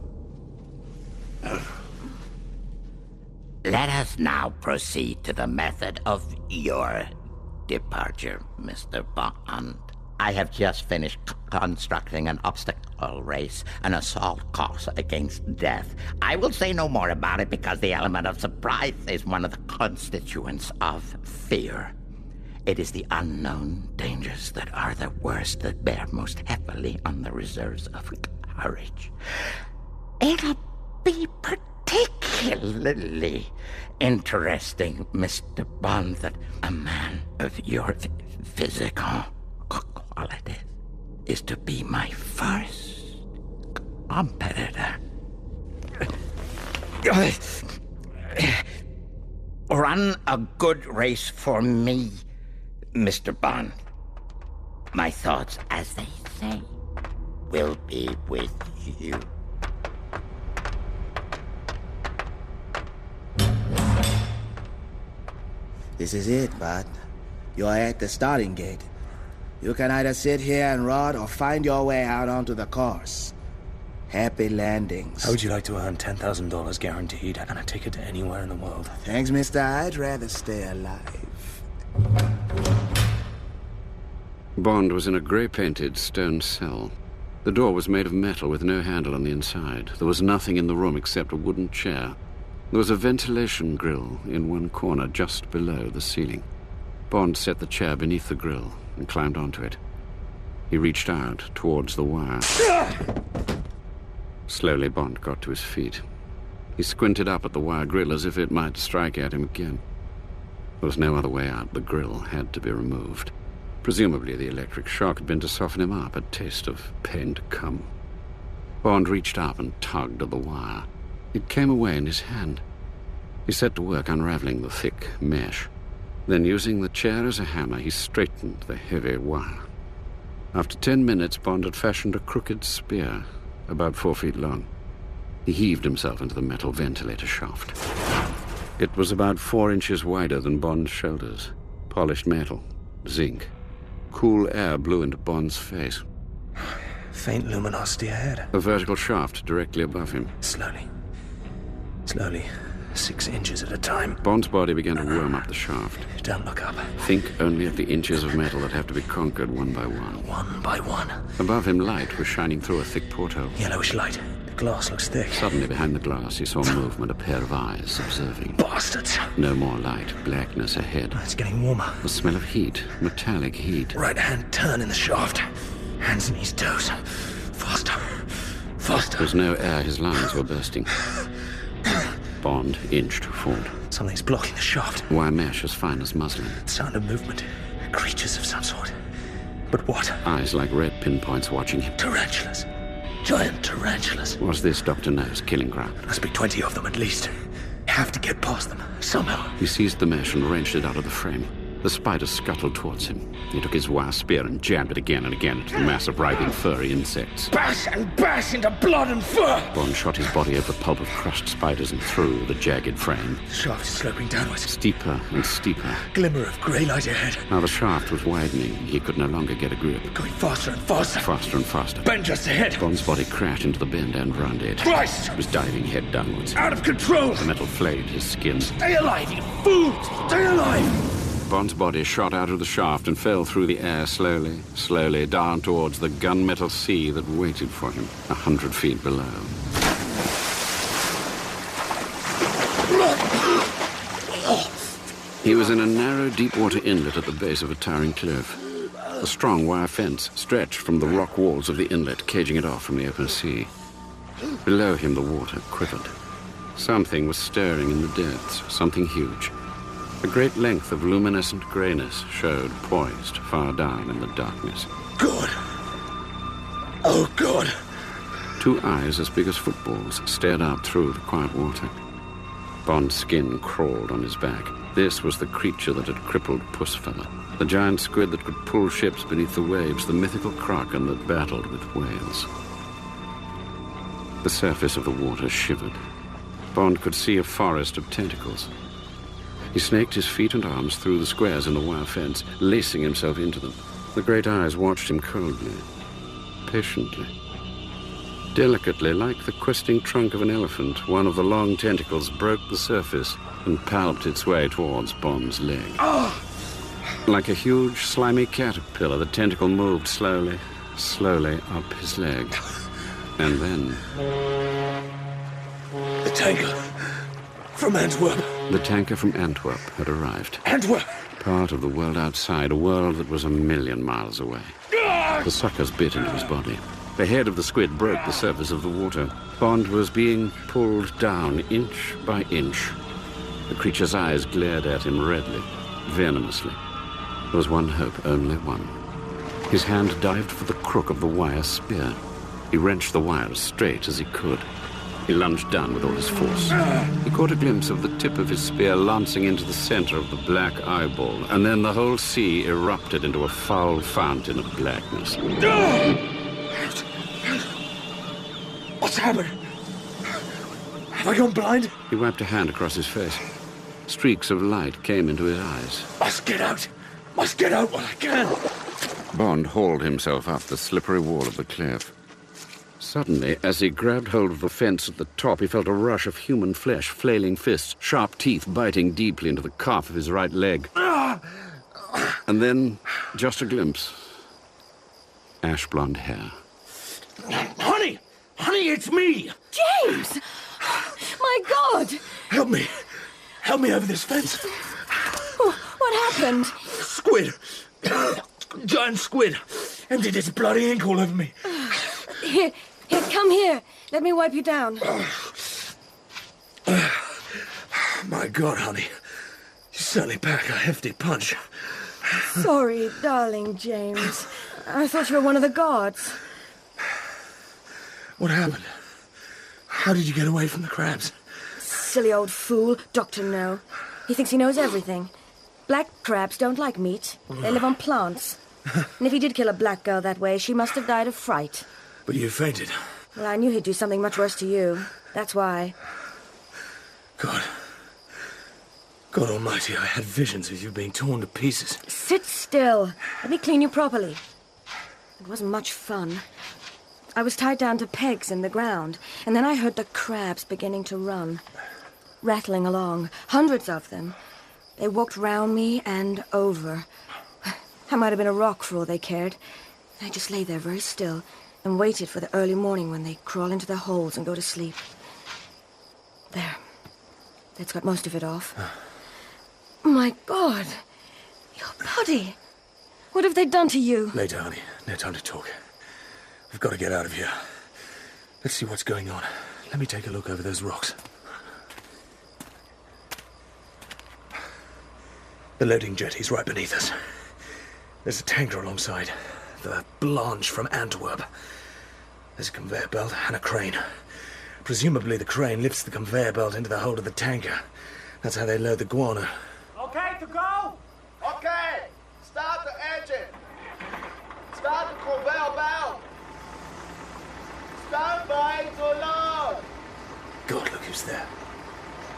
Let us now proceed to the method of your departure, Mr. Bond. I have just finished constructing an obstacle race, an assault course against death. I will say no more about it because the element of surprise is one of the constituents of fear. It is the unknown dangers that are the worst, that bear most heavily on the reserves of courage. It'll be particularly interesting, Mr. Bond, that a man of your physical qualities is to be my first competitor. Run a good race for me, Mr. Bond. My thoughts, as they say, will be with you.
This is it, bud. You're at the starting gate. You can either sit here and rot or find your way out onto the course. Happy landings.
How would you like to earn $10,000 guaranteed and a ticket to anywhere in the world?
Thanks, mister. I'd rather stay alive.
Bond was in a grey-painted stone cell. The door was made of metal with no handle on the inside. There was nothing in the room except a wooden chair. There was a ventilation grill in one corner just below the ceiling. Bond set the chair beneath the grill and climbed onto it. He reached out towards the wire. Slowly, Bond got to his feet. He squinted up at the wire grill as if it might strike at him again. There was no other way out. The grill had to be removed. Presumably the electric shock had been to soften him up, a taste of pain to come. Bond reached up and tugged at the wire. It came away in his hand. He set to work unraveling the thick mesh. Then, using the chair as a hammer, he straightened the heavy wire. After 10 minutes, Bond had fashioned a crooked spear, about 4 feet long. He heaved himself into the metal ventilator shaft. It was about 4 inches wider than Bond's shoulders. Polished metal, zinc. Cool air blew into Bond's face.
Faint luminosity ahead.
A vertical shaft directly above him.
Slowly. Slowly. 6 inches at a time.
Bond's body began to worm up the shaft.
Don't look up.
Think only of the inches of metal that have to be conquered one by one.
One by one.
Above him, light was shining through a thick porthole.
Yellowish light. The glass looks thick.
Suddenly, behind the glass, he saw movement, a pair of eyes observing.
Bastards!
No more light. Blackness ahead.
It's getting warmer.
The smell of heat. Metallic heat.
Right hand turn in the shaft. Hands and his toes. Faster. Faster.
There was no air. His lungs were bursting. Bond inched forward.
Something's blocking the shaft.
Wire mesh as fine as muslin.
Sound of movement. Creatures of some sort. But what?
Eyes like red pinpoints watching him.
Tarantulas. Giant tarantulas.
Was this Dr. No's killing ground?
Must be 20 of them at least. Have to get past them, somehow.
He seized the mesh and wrenched it out of the frame. The spider scuttled towards him. He took his wire spear and jabbed it again and again into the mass of writhing furry insects.
Bash and bash into blood and fur!
Bond shot his body over the pulp of crushed spiders and through the jagged frame.
The shaft is sloping downwards.
Steeper and steeper.
Glimmer of grey light ahead.
Now the shaft was widening. He could no longer get a grip.
Going faster and faster.
Faster and faster.
Bend just ahead.
Bond's body crashed into the bend and round it.
Christ!
He was diving head downwards.
Out of control!
The metal flayed his skin.
Stay alive, you fool! Stay alive!
Bond's body shot out of the shaft and fell through the air slowly, slowly, down towards the gunmetal sea that waited for him 100 feet below. He was in a narrow, deep-water inlet at the base of a towering cliff. A strong wire fence stretched from the rock walls of the inlet, caging it off from the open sea. Below him, the water quivered. Something was stirring in the depths, something huge. A great length of luminescent greyness showed poised far down in the darkness.
God! Oh, God!
Two eyes as big as footballs stared out through the quiet water. Bond's skin crawled on his back. This was the creature that had crippled Pussfella, the giant squid that could pull ships beneath the waves, the mythical kraken that battled with whales. The surface of the water shivered. Bond could see a forest of tentacles. He snaked his feet and arms through the squares in the wire fence, lacing himself into them. The great eyes watched him coldly, patiently. Delicately, like the questing trunk of an elephant, one of the long tentacles broke the surface and palped its way towards Bond's leg. Like a huge, slimy caterpillar, the tentacle moved slowly, slowly up his leg. And then...
The tanker! From Antwerp!
The tanker from Antwerp had arrived.
Antwerp!
Part of the world outside, a world that was 1,000,000 miles away. The suckers bit into his body. The head of the squid broke the surface of the water. Bond was being pulled down inch by inch. The creature's eyes glared at him redly, venomously. There was one hope, only one. His hand dived for the crook of the wire spear. He wrenched the wire as straight as he could. He lunged down with all his force. He caught a glimpse of the tip of his spear lancing into the center of the black eyeball, and then the whole sea erupted into a foul fountain of blackness.
What's happened? Have I gone blind?
He wiped a hand across his face. Streaks of light came into his eyes.
Must get out! Must get out while I can!
Bond hauled himself up the slippery wall of the cliff. Suddenly, as he grabbed hold of the fence at the top, he felt a rush of human flesh, flailing fists, sharp teeth biting deeply into the calf of his right leg. And then, just a glimpse. Ash-blonde hair.
Honey! Honey, it's me!
James! My God!
Help me! Help me over this fence!
What happened?
Squid! Giant squid! Emptied its bloody ink all over me.
Here, come here. Let me wipe you down.
My God, honey. You certainly pack a hefty punch.
Sorry, darling James. I thought you were one of the guards.
What happened? How did you get away from the crabs?
Silly old fool. Doctor No. He thinks he knows everything. Black crabs don't like meat. They live on plants. And if he did kill a black girl that way, she must have died of fright.
But you fainted.
Well, I knew he'd do something much worse to you. That's why.
God almighty, I had visions of you being torn to pieces.
Sit still. Let me clean you properly. It wasn't much fun. I was tied down to pegs in the ground, and then I heard the crabs beginning to run. Rattling along. Hundreds of them. They walked round me and over. I might have been a rock for all they cared. I just lay there very still and waited for the early morning when they crawl into their holes and go to sleep. There. That's got most of it off. My God. Your body. What have they done to you?
Later, honey. No time to talk. We've got to get out of here. Let's see what's going on. Let me take a look over those rocks. The loading jetty's right beneath us. There's a tanker alongside. The Blanche from Antwerp. There's a conveyor belt and a crane. Presumably the crane lifts the conveyor belt into the hold of the tanker. That's how they load the guano.
Okay to go? Okay.
who's there.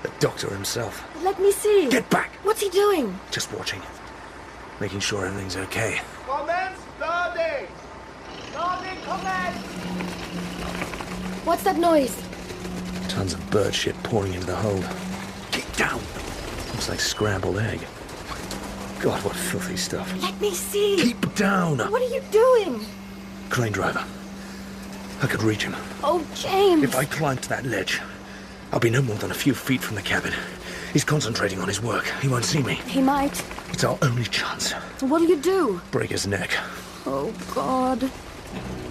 The doctor himself.
Let me see.
Get back!
What's he doing?
Just watching. Making sure everything's okay.
Commence loading! Loading commence!
What's that noise?
Tons of bird shit pouring into the hold. Get down! Looks like scrambled egg. God, what filthy stuff.
Let me see.
Keep down!
What are you doing?
Crane driver. I could reach him.
Oh, James!
If I climb to that ledge, I'll be no more than a few feet from the cabin. He's concentrating on his work. He won't see me.
He might.
It's our only chance.
What'll you do?
Break his neck.
Oh, God.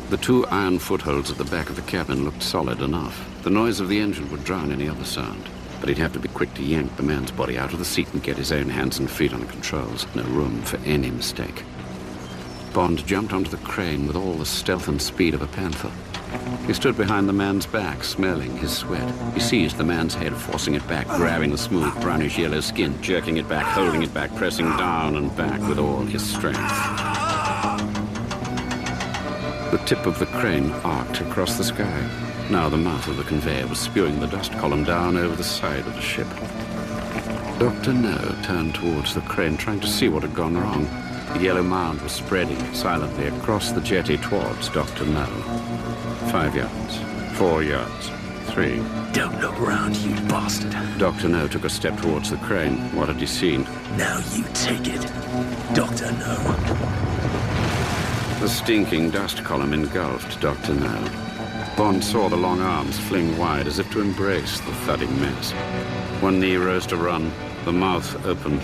The 2 iron footholds at the back of the cabin looked solid enough. The noise of the engine would drown any other sound. But he'd have to be quick to yank the man's body out of the seat and get his own hands and feet on the controls. No room for any mistake. Bond jumped onto the crane with all the stealth and speed of a panther. He stood behind the man's back, smelling his sweat. He seized the man's head, forcing it back, grabbing the smooth, brownish-yellow skin, jerking it back, holding it back, pressing down and back with all his strength. The tip of the crane arced across the sky. Now the mouth of the conveyor was spewing the dust column down over the side of the ship. Dr. No turned towards the crane, trying to see what had gone wrong. The yellow mound was spreading silently across the jetty towards Dr. No. 5 yards, 4 yards, 3.
Don't look round, you bastard.
Dr. No took a step towards the crane. What had he seen?
Now you take it, Dr. No.
The stinking dust column engulfed Dr. No. Bond saw the long arms fling wide as if to embrace the thudding mess. One knee rose to run, the mouth opened.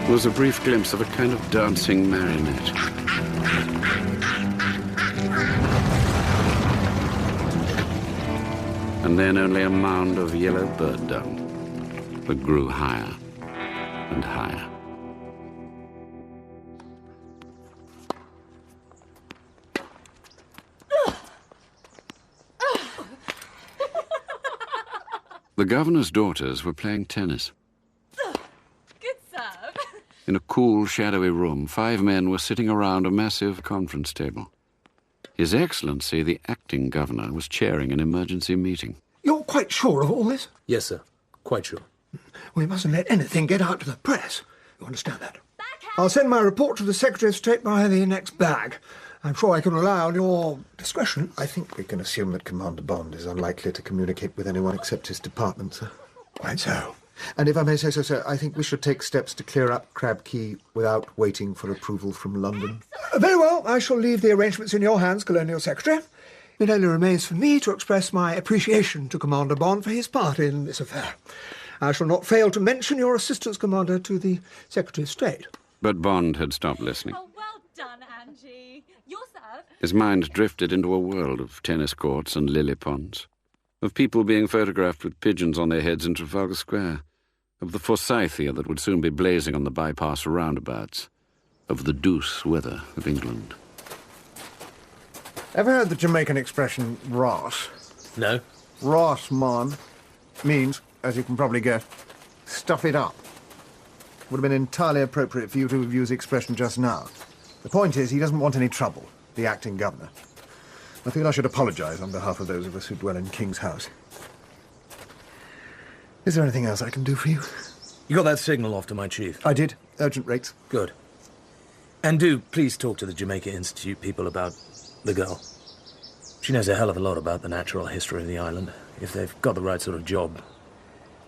There was a brief glimpse of a kind of dancing marionette. And then only a mound of yellow bird dung that grew higher and higher. The governor's daughters were playing tennis.
Good serve.
In a cool, shadowy room, 5 men were sitting around a massive conference table. His Excellency, the acting governor, was chairing an emergency meeting.
You're quite sure of all this?
Yes, sir. Quite sure.
We mustn't let anything get out to the press. You understand that? I'll send my report to the Secretary of State by the next bag. I'm sure I can rely on your discretion.
I think we can assume that Commander Bond is unlikely to communicate with anyone except his department, sir.
Quite so.
And if I may say so, sir, I think we should take steps to clear up Crab Key without waiting for approval from London.
Very well. I shall leave the arrangements in your hands, Colonial Secretary. It only remains for me to express my appreciation to Commander Bond for his part in this affair. I shall not fail to mention your assistance, Commander, to the Secretary of State.
But Bond had stopped listening.
Oh, well done, Angie. Your serve.
His mind drifted into a world of tennis courts and lily ponds, of people being photographed with pigeons on their heads in Trafalgar Square, of the Forsythia that would soon be blazing on the bypass roundabouts, of the douce weather of England.
Ever heard the Jamaican expression, Ross?
No.
Ross, mon, means, as you can probably guess, stuff it up.
Would have been entirely appropriate for you to have used the expression just now. The point is, he doesn't want any trouble, the acting governor. I feel I should apologise on behalf of those of us who dwell in King's House. Is there anything else I can do for you?
You got that signal off to my chief?
I did. Urgent rates.
Good. And do please talk to the Jamaica Institute people about the girl. She knows a hell of a lot about the natural history of the island. If they've got the right sort of job,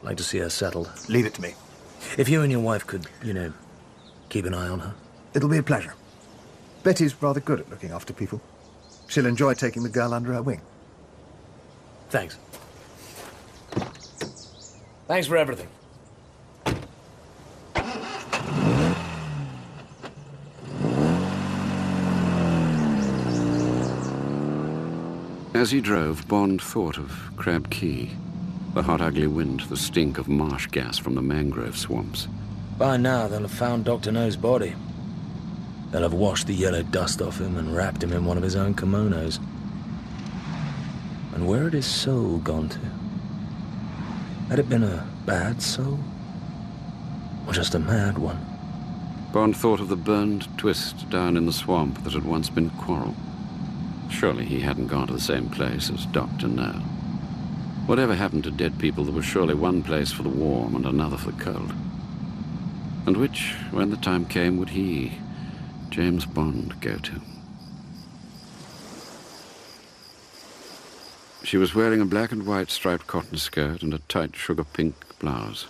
I'd like to see her settled.
Leave it to me.
If you and your wife could, keep an eye on her.
It'll be a pleasure. Betty's rather good at looking after people. She'll enjoy taking the girl under her wing.
Thanks. Thanks for everything.
As he drove, Bond thought of Crab Key, the hot, ugly wind, the stink of marsh gas from the mangrove swamps.
By now, they'll have found Dr. No's body. They'll have washed the yellow dust off him and wrapped him in one of his own kimonos. And where had his soul gone to? Had it been a bad soul? Or just a mad one?
Bond thought of the burned twist down in the swamp that had once been coral. Surely he hadn't gone to the same place as Dr. No. Whatever happened to dead people, there was surely one place for the warm and another for the cold. And which, when the time came, would he, James Bond, go to? She was wearing a black and white striped cotton skirt and a tight sugar pink blouse.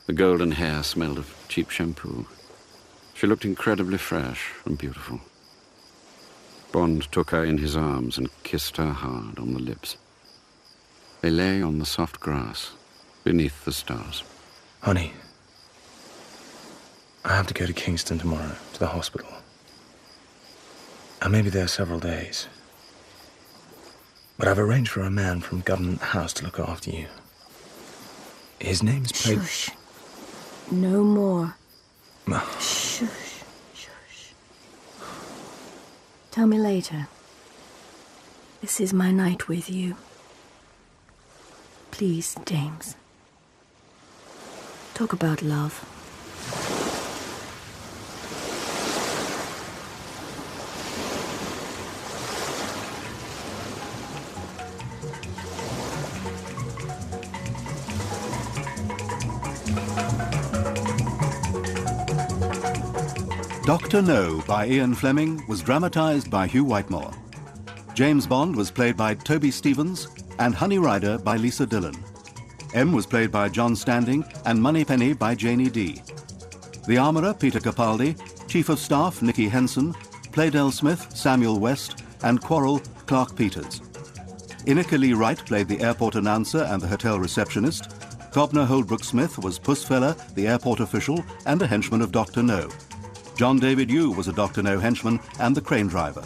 The golden hair smelled of cheap shampoo. She looked incredibly fresh and beautiful. Bond took her in his arms and kissed her hard on the lips. They lay on the soft grass beneath the stars.
Honey, I have to go to Kingston tomorrow, to the hospital. I may be there several days. But I've arranged for a man from Government House to look after you. His name's
Shush. No more.
No.
Shush. Shush. Tell me later. This is my night with you. Please, James. Talk about love.
Dr. No by Ian Fleming was dramatized by Hugh Whitemore. James Bond was played by Toby Stephens and Honey Rider by Lisa Dillon. M was played by John Standing and Moneypenny by Janie Dee. The Armourer, Peter Capaldi, Chief of Staff, Nicky Henson, Playdell Smith, Samuel West, and Quarrel, Clark Peters. Inika Lee Wright played the airport announcer and the hotel receptionist. Cobner Holdbrook Smith was Pussfeller, the airport official, and a henchman of Dr. No. John David Yu was a Dr. No henchman and the crane driver.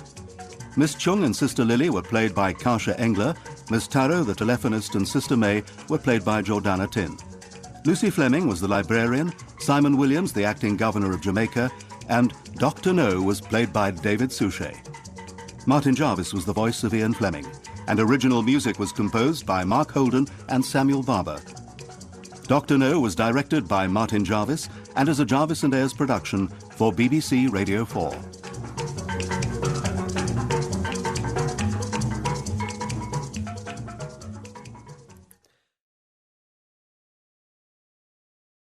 Miss Chung and Sister Lily were played by Kasia Engler. Miss Taro, the telephonist, and Sister May were played by Jordana Tin. Lucy Fleming was the librarian, Simon Williams, the acting governor of Jamaica, and Dr. No was played by David Suchet. Martin Jarvis was the voice of Ian Fleming, and original music was composed by Mark Holden and Samuel Barber. Dr. No was directed by Martin Jarvis and is a Jarvis & Ayres production for BBC Radio 4.